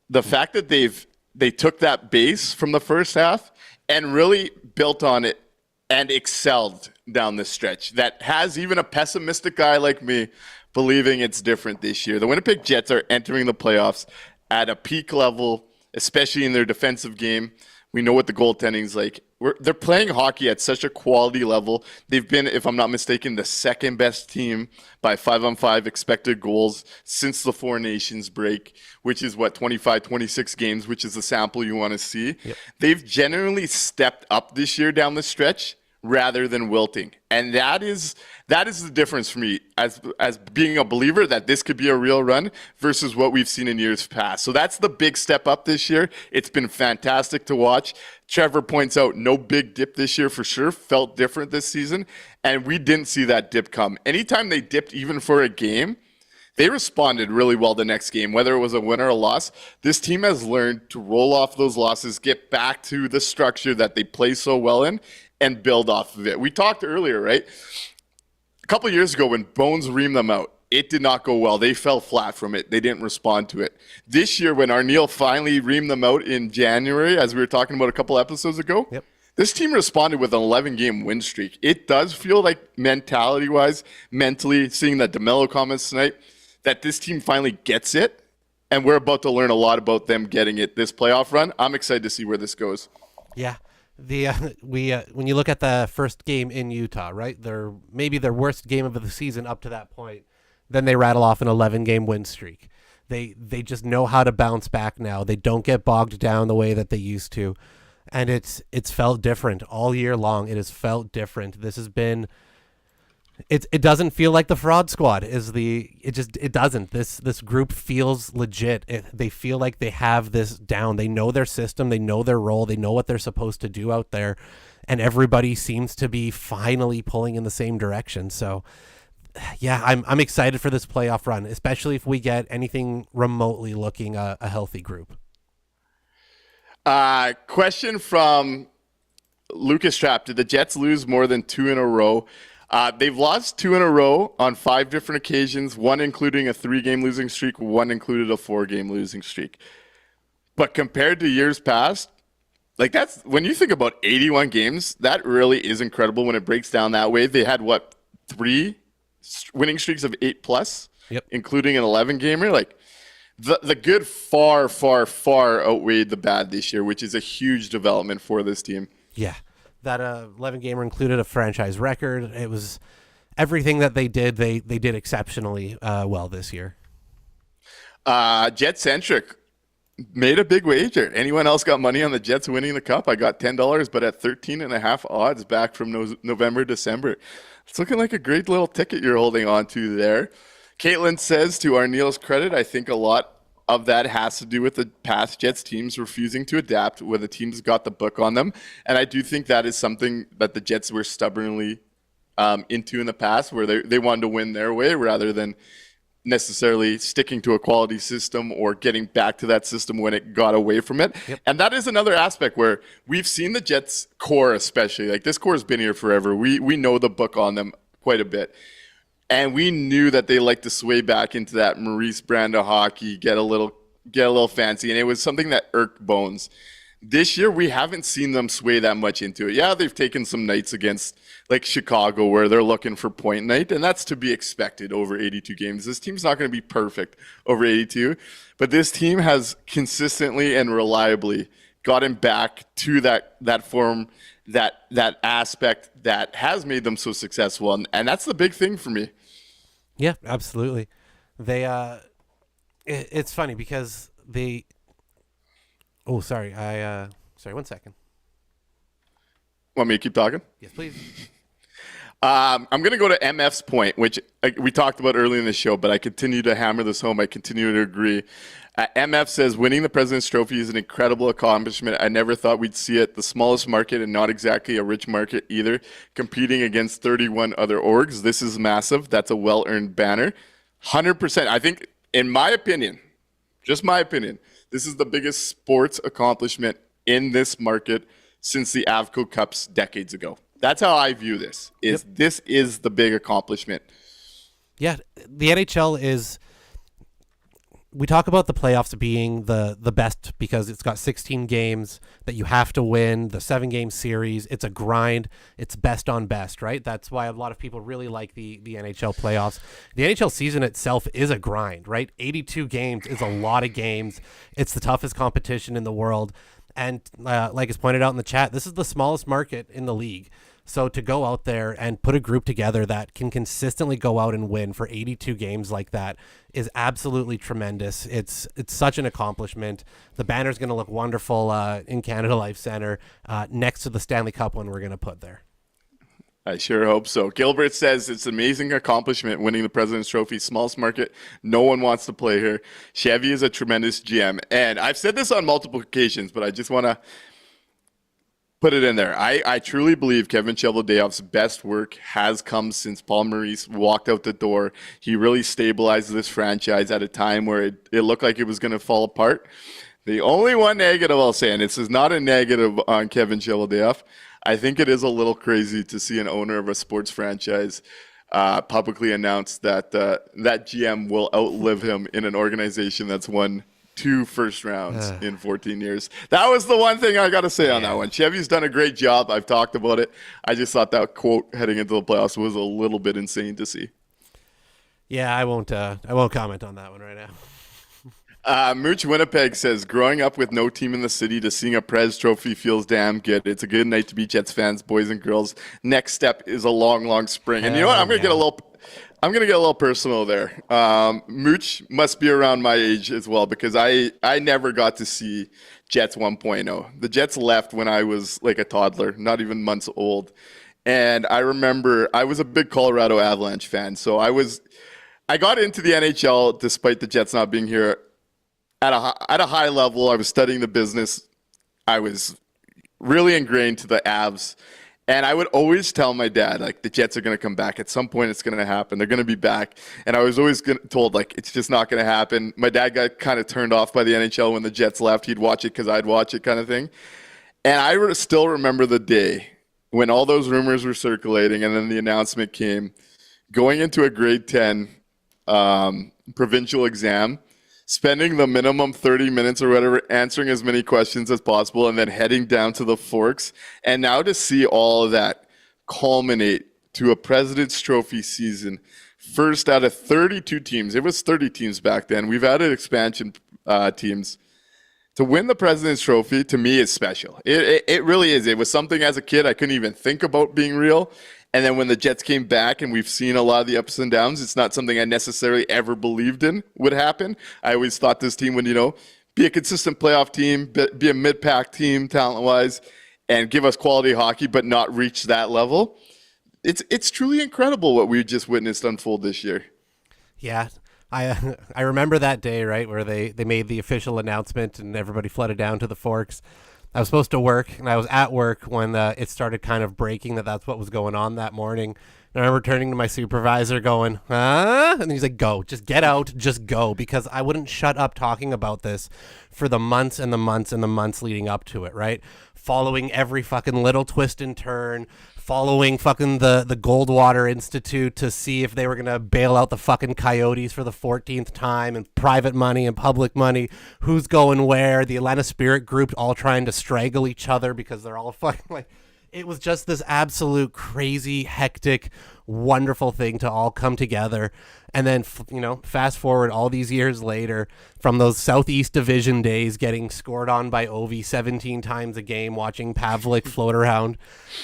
the fact that they took that base from the first half and really built on it and excelled down the stretch. That has even a pessimistic guy like me believing it's different this year. The Winnipeg Jets are entering the playoffs at a peak level, especially in their defensive game. We know what the goaltending's like. They're playing hockey at such a quality level. They've been, if I'm not mistaken, the second best team by 5-on-5 expected goals since the Four Nations break, which is 25, 26 games, which is the sample you want to see. Yep. They've generally stepped up this year down the stretch rather than wilting. And that is the difference for me as being a believer that this could be a real run versus what we've seen in years past. So that's the big step up this year. It's been fantastic to watch. Trevor points out no big dip this year for sure. Felt different this season. And we didn't see that dip come. Anytime they dipped even for a game, they responded really well the next game, whether it was a win or a loss. This team has learned to roll off those losses, get back to the structure that they play so well in, and build off of it. We talked earlier, right? A couple of years ago when Bones reamed them out, it did not go well. They fell flat from it. They didn't respond to it. This year when Arniel finally reamed them out in January, as we were talking about a couple episodes ago, This team responded with an 11-game win streak. It does feel like mentality-wise, mentally, seeing the DeMello comments tonight, that this team finally gets it, and we're about to learn a lot about them getting it this playoff run. I'm excited to see where this goes. Yeah. When you look at the first game in Utah, right? Maybe their worst game of the season up to that point. Then they rattle off an 11-game win streak. They just know how to bounce back now. They don't get bogged down the way that they used to, and it's felt different all year long. It has felt different. This has been. It doesn't feel like the fraud squad it doesn't. This group feels legit. They feel like they have this down. They know their system. They know their role. They know what they're supposed to do out there. And everybody seems to be finally pulling in the same direction. So yeah, I'm excited for this playoff run, especially if we get anything remotely looking a healthy group. Question from Lucas Trapp. Did the Jets lose more than 2 in a row? They've lost 2 in a row on 5 different occasions, one including a 3-game losing streak, one included a 4-game losing streak. But compared to years past, like that's when you think about 81 games, that really is incredible when it breaks down that way. They had 3 winning streaks of 8+, including an 11-gamer. Like the good far, far, far outweighed the bad this year, which is a huge development for this team. Yeah. That 11-gamer included a franchise record. It was everything that they did. They did exceptionally well this year. Jet-centric made a big wager. Anyone else got money on the Jets winning the Cup? I got $10, but at 13.5 odds back from November, December. It's looking like a great little ticket you're holding on to there. Caitlin says, to Arniel's credit, I think a lot of that has to do with the past Jets teams refusing to adapt, where the teams got the book on them. And I do think that is something that the Jets were stubbornly into in the past, where they wanted to win their way rather than necessarily sticking to a quality system or getting back to that system when it got away from it. And that is another aspect where we've seen the Jets core, especially. Like, this core has been here forever. We know the book on them quite a bit. And we knew that they like to sway back into that Maurice brand of hockey, get a little fancy, and it was something that irked Bones. This year, we haven't seen them sway that much into it. Yeah, they've taken some nights against like Chicago where they're looking for point night, and that's to be expected over 82 games. This team's not going to be perfect over 82, but this team has consistently and reliably gotten back to that form, that aspect that has made them so successful, and that's the big thing for me. Yeah, absolutely. They it's funny because sorry, 1 second. Want me to keep talking? Yes, please. I'm going to go to MF's point, which we talked about earlier in the show, but I continue to hammer this home. I continue to agree. MF says, winning the President's Trophy is an incredible accomplishment. I never thought we'd see it. The smallest market and not exactly a rich market either, competing against 31 other orgs. This is massive. That's a well-earned banner. 100%. I think, in my opinion, just my opinion, this is the biggest sports accomplishment in this market since the Avco Cups decades ago. That's how I view this. This is the big accomplishment. Yeah, the NHL is. We talk about the playoffs being the best because it's got 16 games that you have to win, the 7-game series. It's a grind. It's best on best, right? That's why a lot of people really like the NHL playoffs. The NHL season itself is a grind, right? 82 games is a lot of games. It's the toughest competition in the world. And like it's pointed out in the chat, this is the smallest market in the league. So to go out there and put a group together that can consistently go out and win for 82 games like that is absolutely tremendous. It's such an accomplishment. The banner's going to look wonderful in Canada Life Centre next to the Stanley Cup one we're going to put there. I sure hope so. Gilbert says it's an amazing accomplishment winning the President's Trophy. Smallest market. No one wants to play here. Chevy is a tremendous GM. And I've said this on multiple occasions, but I just want to put it in there. I truly believe Kevin Cheveldayoff's best work has come since Paul Maurice walked out the door. He really stabilized this franchise at a time where it looked like it was going to fall apart. The only one negative I'll say, and this is not a negative on Kevin Cheveldayoff, I think it is a little crazy to see an owner of a sports franchise publicly announce that that GM will outlive him in an organization that's won 2 first rounds in 14 years. That was the one thing I got to say on that one. Chevy's done a great job. I've talked about it. I just thought that quote heading into the playoffs was a little bit insane to see. Yeah, I won't comment on that one right now. Mooch Winnipeg says, growing up with no team in the city to seeing a Prez trophy feels damn good. It's a good night to be Jets fans, boys and girls. Next step is a long, long spring. And you know what? I'm going to get a little personal there. Mooch must be around my age as well because I never got to see Jets 1.0. The Jets left when I was like a toddler, not even months old. And I remember I was a big Colorado Avalanche fan. So I got into the NHL despite the Jets not being here at a high level. I was studying the business. I was really ingrained to the Avs. And I would always tell my dad, like, the Jets are going to come back. At some point, it's going to happen. They're going to be back. And I was always told, like, it's just not going to happen. My dad got kind of turned off by the NHL when the Jets left. He'd watch it because I'd watch it kind of thing. And I still remember the day when all those rumors were circulating and then the announcement came, going into a grade 10 provincial exam, spending the minimum 30 minutes or whatever, answering as many questions as possible, and then heading down to the Forks. And now to see all of that culminate to a President's Trophy season, first out of 32 teams. It was 30 teams back then. We've added expansion teams. To win the President's Trophy, to me, is special. It really is. It was something as a kid I couldn't even think about being real. And then when the Jets came back and we've seen a lot of the ups and downs, it's not something I necessarily ever believed in would happen. I always thought this team would, be a consistent playoff team, be a mid-pack team talent-wise, and give us quality hockey, but not reach that level. It's truly incredible what we just witnessed unfold this year. Yeah, I remember that day, right, where they made the official announcement and everybody flooded down to the Forks. I was supposed to work, and I was at work when it started kind of breaking that's what was going on that morning. And I remember turning to my supervisor going, huh? And he's like, go, just get out, just go, because I wouldn't shut up talking about this for the months and the months and the months leading up to it, right? Following every fucking little twist and turn, following fucking the Goldwater Institute to see if they were going to bail out the fucking Coyotes for the 14th time, and private money and public money, who's going where, the Atlanta Spirit Group all trying to strangle each other because they're all fucking like, it was just this absolute crazy, hectic, wonderful thing to all come together. And then, fast forward all these years later from those Southeast Division days, getting scored on by Ovi 17 times a game, watching Pavlik float around,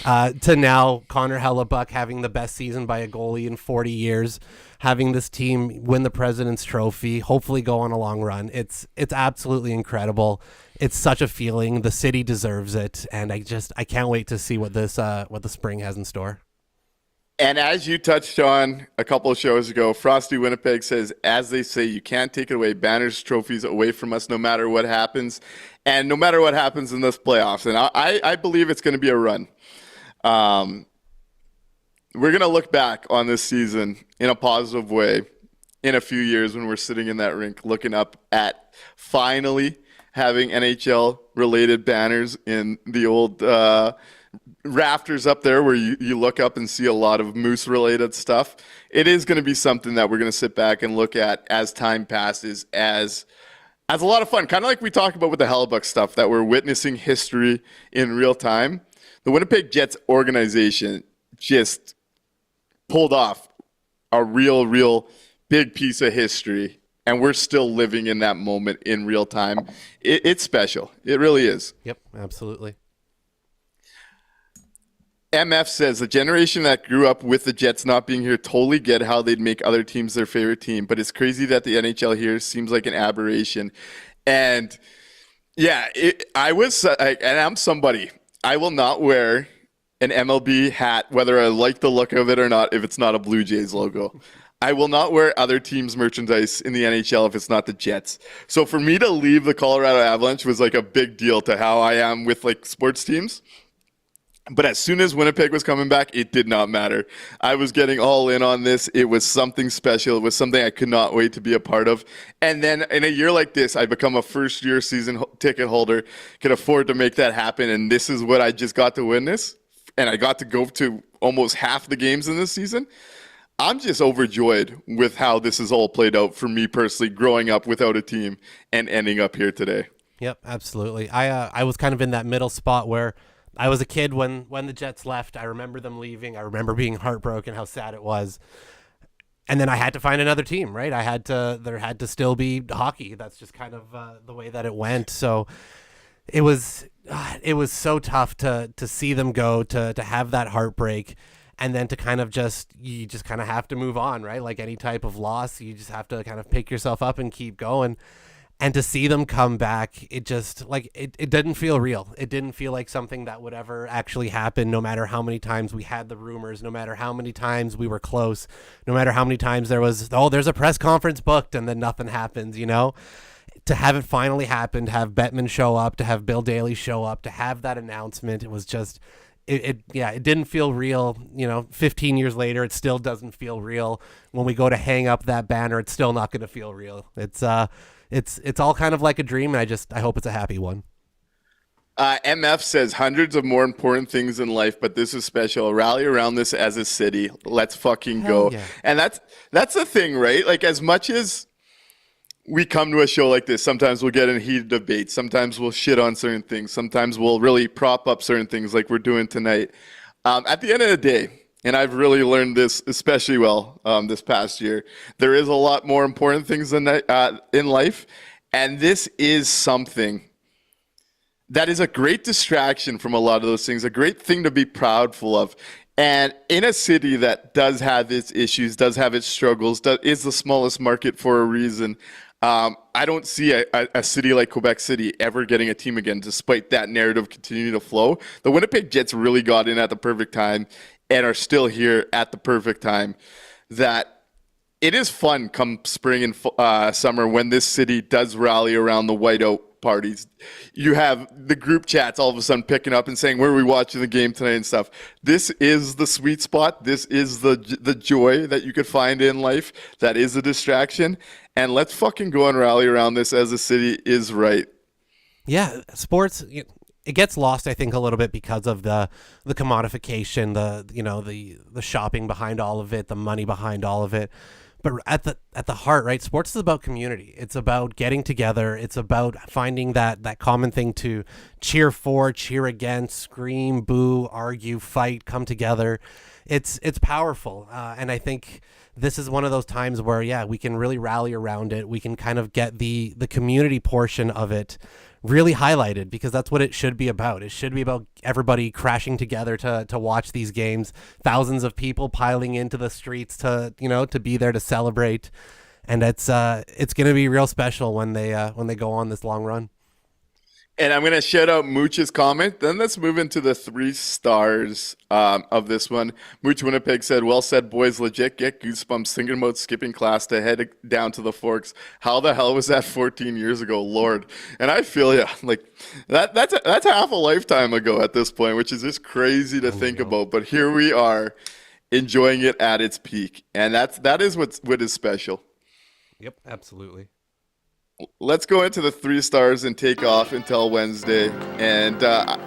to now Connor Hellebuck having the best season by a goalie in 40 years, having this team win the President's Trophy, hopefully go on a long run. It's absolutely incredible. It's such a feeling. The city deserves it, and I can't wait to see what the spring has in store. And as you touched on a couple of shows ago, Frosty Winnipeg says, as they say, you can't take it away. Banners, trophies away from us no matter what happens. And no matter what happens in this playoffs. And I believe it's going to be a run. We're going to look back on this season in a positive way in a few years when we're sitting in that rink looking up at finally having NHL-related banners in the old rafters up there where you look up and see a lot of Moose-related stuff. It is going to be something that we're going to sit back and look at as time passes as a lot of fun. Kind of like we talked about with the Hellebuck stuff, that we're witnessing history in real time. The Winnipeg Jets organization just pulled off a real big piece of history, and we're still living in that moment in real time. It's special. It really is. Yep, absolutely. MF says, the generation that grew up with the Jets not being here totally get how they'd make other teams their favorite team, but it's crazy that the NHL here seems like an aberration. And yeah, and I'm somebody, I will not wear an MLB hat, whether I like the look of it or not, if it's not a Blue Jays logo. I will not wear other teams' merchandise in the NHL if it's not the Jets. So for me to leave the Colorado Avalanche was like a big deal to how I am with like sports teams. But as soon as Winnipeg was coming back, it did not matter. I was getting all in on this. It was something special. It was something I could not wait to be a part of. And then in a year like this, I become a first-year season ticket holder, can afford to make that happen, and this is what I just got to witness. And I got to go to almost half the games in this season. I'm just overjoyed with how this has all played out for me personally, growing up without a team and ending up here today. Yep, absolutely. I was kind of in that middle spot where I was a kid when the Jets left. I remember them leaving. I remember being heartbroken, how sad it was. And then I had to find another team, right? There had to still be hockey. That's just kind of the way that it went. So it was so tough to see them go, to have that heartbreak, and then to kind of you just kind of have to move on, right? Like any type of loss, you just have to kind of pick yourself up and keep going. And to see them come back, it just, like, it didn't feel real. It didn't feel like something that would ever actually happen, no matter how many times we had the rumors, no matter how many times we were close, no matter how many times there was, there's a press conference booked, and then nothing happens, To have it finally happen, to have Bettman show up, to have Bill Daly show up, to have that announcement, it was just, it didn't feel real. 15 years later, it still doesn't feel real. When we go to hang up that banner, it's still not going to feel real. It's all kind of like a dream, and I hope it's a happy one. MF says, hundreds of more important things in life, but this is special. Rally around this as a city. Let's fucking go. Yeah. And that's the thing, right? Like, as much as we come to a show like this, sometimes we'll get in heated debates. Sometimes we'll shit on certain things. Sometimes we'll really prop up certain things like we're doing tonight. At the end of the day, and I've really learned this especially well this past year, there is a lot more important things in life. And this is something that is a great distraction from a lot of those things, a great thing to be proudful of. And in a city that does have its issues, does have its struggles, is the smallest market for a reason, I don't see a city like Quebec City ever getting a team again, despite that narrative continuing to flow. The Winnipeg Jets really got in at the perfect time and are still here at the perfect time. That it is fun come spring and summer when this city does rally around the whiteout parties. You have the group chats all of a sudden picking up and saying, where are we watching the game tonight and stuff. This is the sweet spot. This is the joy that you could find in life. That is a distraction. And let's fucking go and rally around this as a city is right. Yeah, sports, it gets lost, I think, a little bit because of the commodification, the shopping behind all of it, the money behind all of it. But at the heart, right, sports is about community. It's about getting together. It's about finding that common thing to cheer for, cheer against, scream, boo, argue, fight, come together. It's powerful, and I think this is one of those times where, we can really rally around it. We can kind of get the community portion of it really highlighted, because that's what it should be about. It should be about everybody crashing together to watch these games, thousands of people piling into the streets to be there to celebrate. And it's going to be real special when they go on this long run. And I'm going to shout out Mooch's comment. Then let's move into the 3 stars of this one. Mooch Winnipeg said, well said, boys. Legit get goosebumps thinking about skipping class to head down to the Forks. How the hell was that 14 years ago? Lord. And I feel like that's half a lifetime ago at this point, which is just crazy to think about. But here we are enjoying it at its peak. And that is what is special. Yep, absolutely. Let's go into the 3 stars and take off until Wednesday. And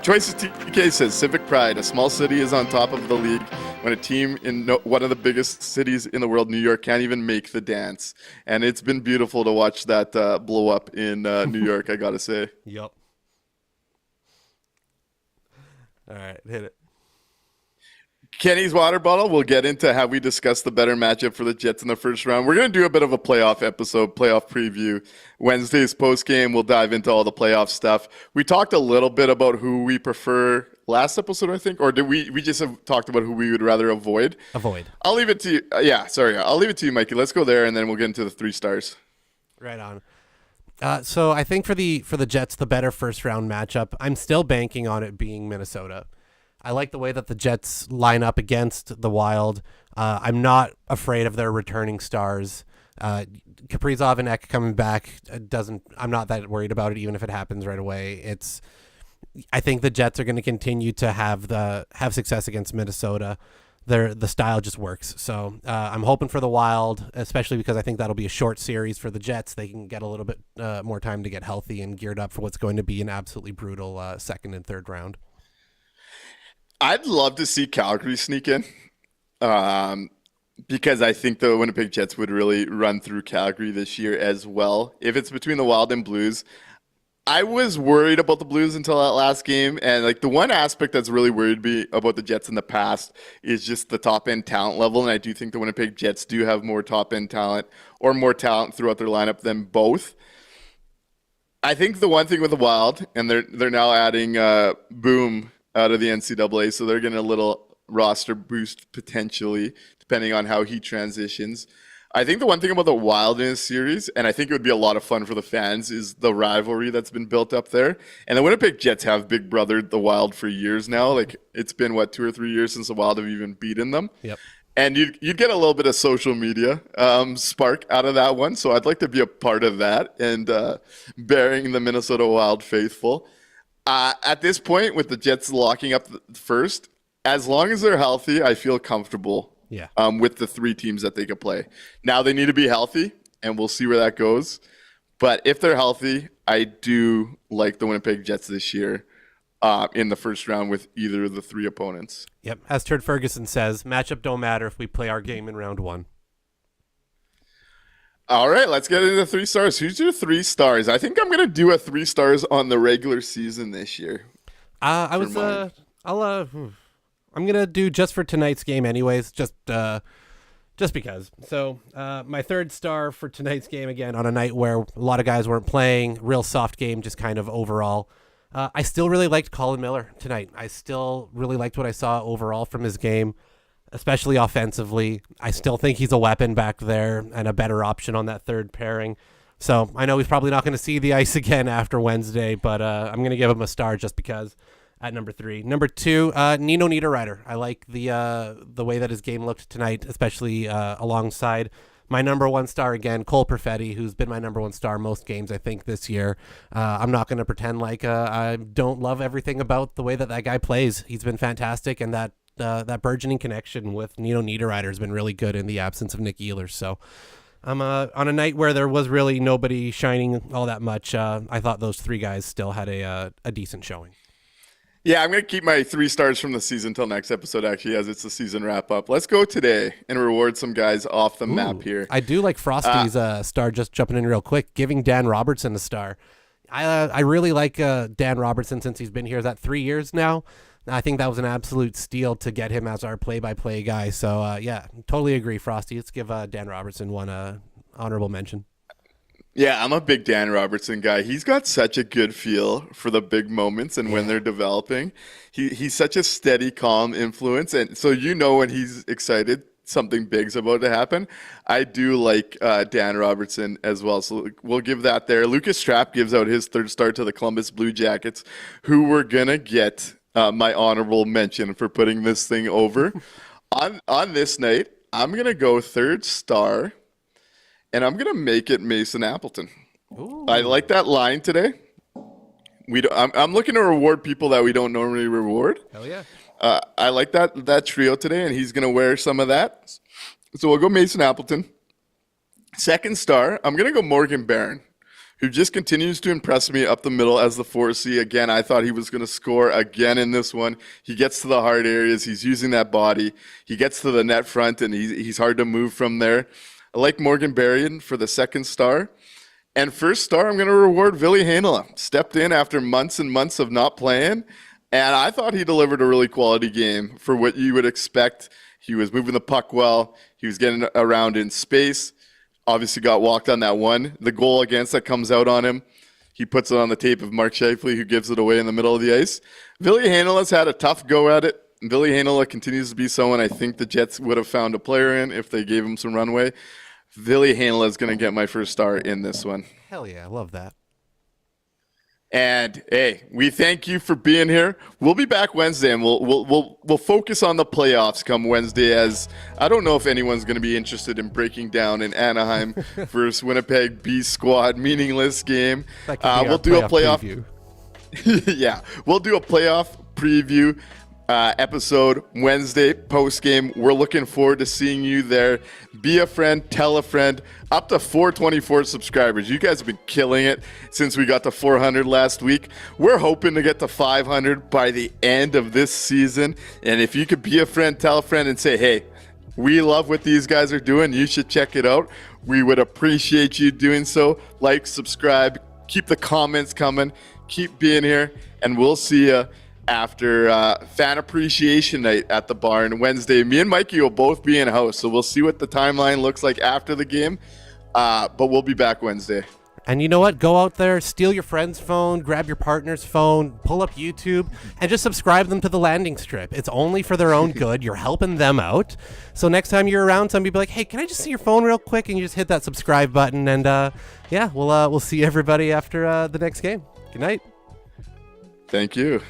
Choices TK says, civic pride. A small city is on top of the league when a team in one of the biggest cities in the world, New York, can't even make the dance. And it's been beautiful to watch that blow up in New York, I got to say. Yep. All right, hit it. Kenny's water bottle. We'll get into how we discuss the better matchup for the Jets in the first round. We're going to do a bit of a playoff episode, playoff preview. Wednesday's post game, we'll dive into all the playoff stuff. We talked a little bit about who we prefer last episode, I think, or did we just have talked about who we would rather avoid? Avoid. I'll leave it to you. I'll leave it to you, Mikey. Let's go there, and then we'll get into the 3 stars. Right on. So I think for the Jets, the better first round matchup, I'm still banking on it being Minnesota. I like the way that the Jets line up against the Wild. I'm not afraid of their returning stars. Kaprizov and Ek coming back I'm not that worried about it, even if it happens right away. I think the Jets are going to continue to have success against Minnesota. The style just works. So I'm hoping for the Wild, especially because I think that'll be a short series for the Jets. They can get a little bit more time to get healthy and geared up for what's going to be an absolutely brutal second and third round. I'd love to see Calgary sneak in because I think the Winnipeg Jets would really run through Calgary this year as well. If it's between the Wild and Blues, I was worried about the Blues until that last game. And the one aspect that's really worried me about the Jets in the past is just the top end talent level. And I do think the Winnipeg Jets do have more top end talent or more talent throughout their lineup than both. I think the one thing with the Wild, and they're now adding Boom out of the NCAA, so they're getting a little roster boost potentially, depending on how he transitions. I think the one thing about the Wild in this series, and I think it would be a lot of fun for the fans, is the rivalry that's been built up there. And the Winnipeg Jets have big brothered the Wild for years now. It's been, 2 or 3 years since the Wild have even beaten them. Yep. And you'd get a little bit of social media spark out of that one. So I'd like to be a part of that and bearing the Minnesota Wild faithful. At this point, with the Jets locking up first, as long as they're healthy, I feel comfortable with the 3 teams that they could play. Now they need to be healthy, and we'll see where that goes. But if they're healthy, I do like the Winnipeg Jets this year in the first round with either of the 3 opponents. Yep. As Turd Ferguson says, matchup don't matter if we play our game in round 1. All right, let's get into the 3 stars. Who's your 3 stars? I think I'm gonna do a 3 stars on the regular season this year. I'm gonna do just for tonight's game, anyways. Just because. So my 3rd star for tonight's game, again on a night where a lot of guys weren't playing, real soft game, just kind of overall. I still really liked Colin Miller tonight. I still really liked what I saw overall from his game, especially offensively. I still think he's a weapon back there and a better option on that 3rd pairing. So I know he's probably not going to see the ice again after Wednesday, but I'm going to give him a star just because at number 3. Number 2, Nino Niederreiter. I like the way that his game looked tonight, especially alongside my number 1 star again, Cole Perfetti, who's been my number 1 star most games, I think, this year. I'm not going to pretend like I don't love everything about the way that guy plays. He's been fantastic, and that burgeoning connection with Nino Niederreiter has been really good in the absence of Nick Ehlers. So on a night where there was really nobody shining all that much, I thought those 3 guys still had a decent showing. Yeah, I'm going to keep my 3 stars from the season till next episode, actually, as it's the season wrap-up. Let's go today and reward some guys off the map here. I do like Frosty's star, just jumping in real quick, giving Dan Robertson a star. I really like Dan Robertson since he's been here. Is that 3 years now? I think that was an absolute steal to get him as our play-by-play guy. So, yeah, totally agree, Frosty. Let's give Dan Robertson one honorable mention. Yeah, I'm a big Dan Robertson guy. He's got such a good feel for the big moments and when they're developing. He's such a steady, calm influence. And so when he's excited, something big's about to happen. I do like Dan Robertson as well. So we'll give that there. Lucas Trapp gives out his third star to the Columbus Blue Jackets, who we're going to get my honorable mention for putting this thing over. On this night, I'm going to go third star. And I'm going to make it Mason Appleton. Ooh. I like that line today. I'm looking to reward people that we don't normally reward. Hell yeah. I like that trio today, and he's going to wear some of that. So we'll go Mason Appleton. Second star, I'm going to go Morgan Barron, who just continues to impress me up the middle as the 4C. Again, I thought he was going to score again in this one. He gets to the hard areas. He's using that body. He gets to the net front, and he's hard to move from there. I like Morgan Barron for the second star. And first star, I'm going to reward Ville Heinola. Stepped in after months and months of not playing, and I thought he delivered a really quality game for what you would expect. He was moving the puck well. He was getting around in space. Obviously got walked on that one. The goal against that comes out on him. He puts it on the tape of Mark Scheifele, who gives it away in the middle of the ice. Ville Heinola's had a tough go at it. Ville Heinola continues to be someone I think the Jets would have found a player in if they gave him some runway. Ville Heinola is going to get my first star in this one. Hell yeah, I love that. And hey, we thank you for being here. We'll be back Wednesday, and we'll focus on the playoffs come Wednesday. As I don't know if anyone's going to be interested in breaking down in Anaheim versus Winnipeg B Squad meaningless game. We'll do a playoff preview. Yeah, we'll do a playoff preview episode Wednesday post game. We're looking forward to seeing you there. Be a friend, tell a friend. Up to 424 subscribers. You guys have been killing it since we got to 400 last week. We're hoping to get to 500 by the end of this season. And if you could be a friend, tell a friend, and say, hey, we love what these guys are doing. You should check it out. We would appreciate you doing so. Like, subscribe, keep the comments coming, keep being here, and we'll see you after Fan Appreciation Night at the barn Wednesday. Me and Mikey will both be in house, so we'll see what the timeline looks like after the game. But we'll be back Wednesday. And you know what? Go out there, steal your friend's phone, grab your partner's phone, pull up YouTube, and just subscribe them to the landing strip. It's only for their own good. You're helping them out. So next time you're around, somebody be like, hey, can I just see your phone real quick? And you just hit that subscribe button. And yeah, we'll see everybody after the next game. Good night. Thank you.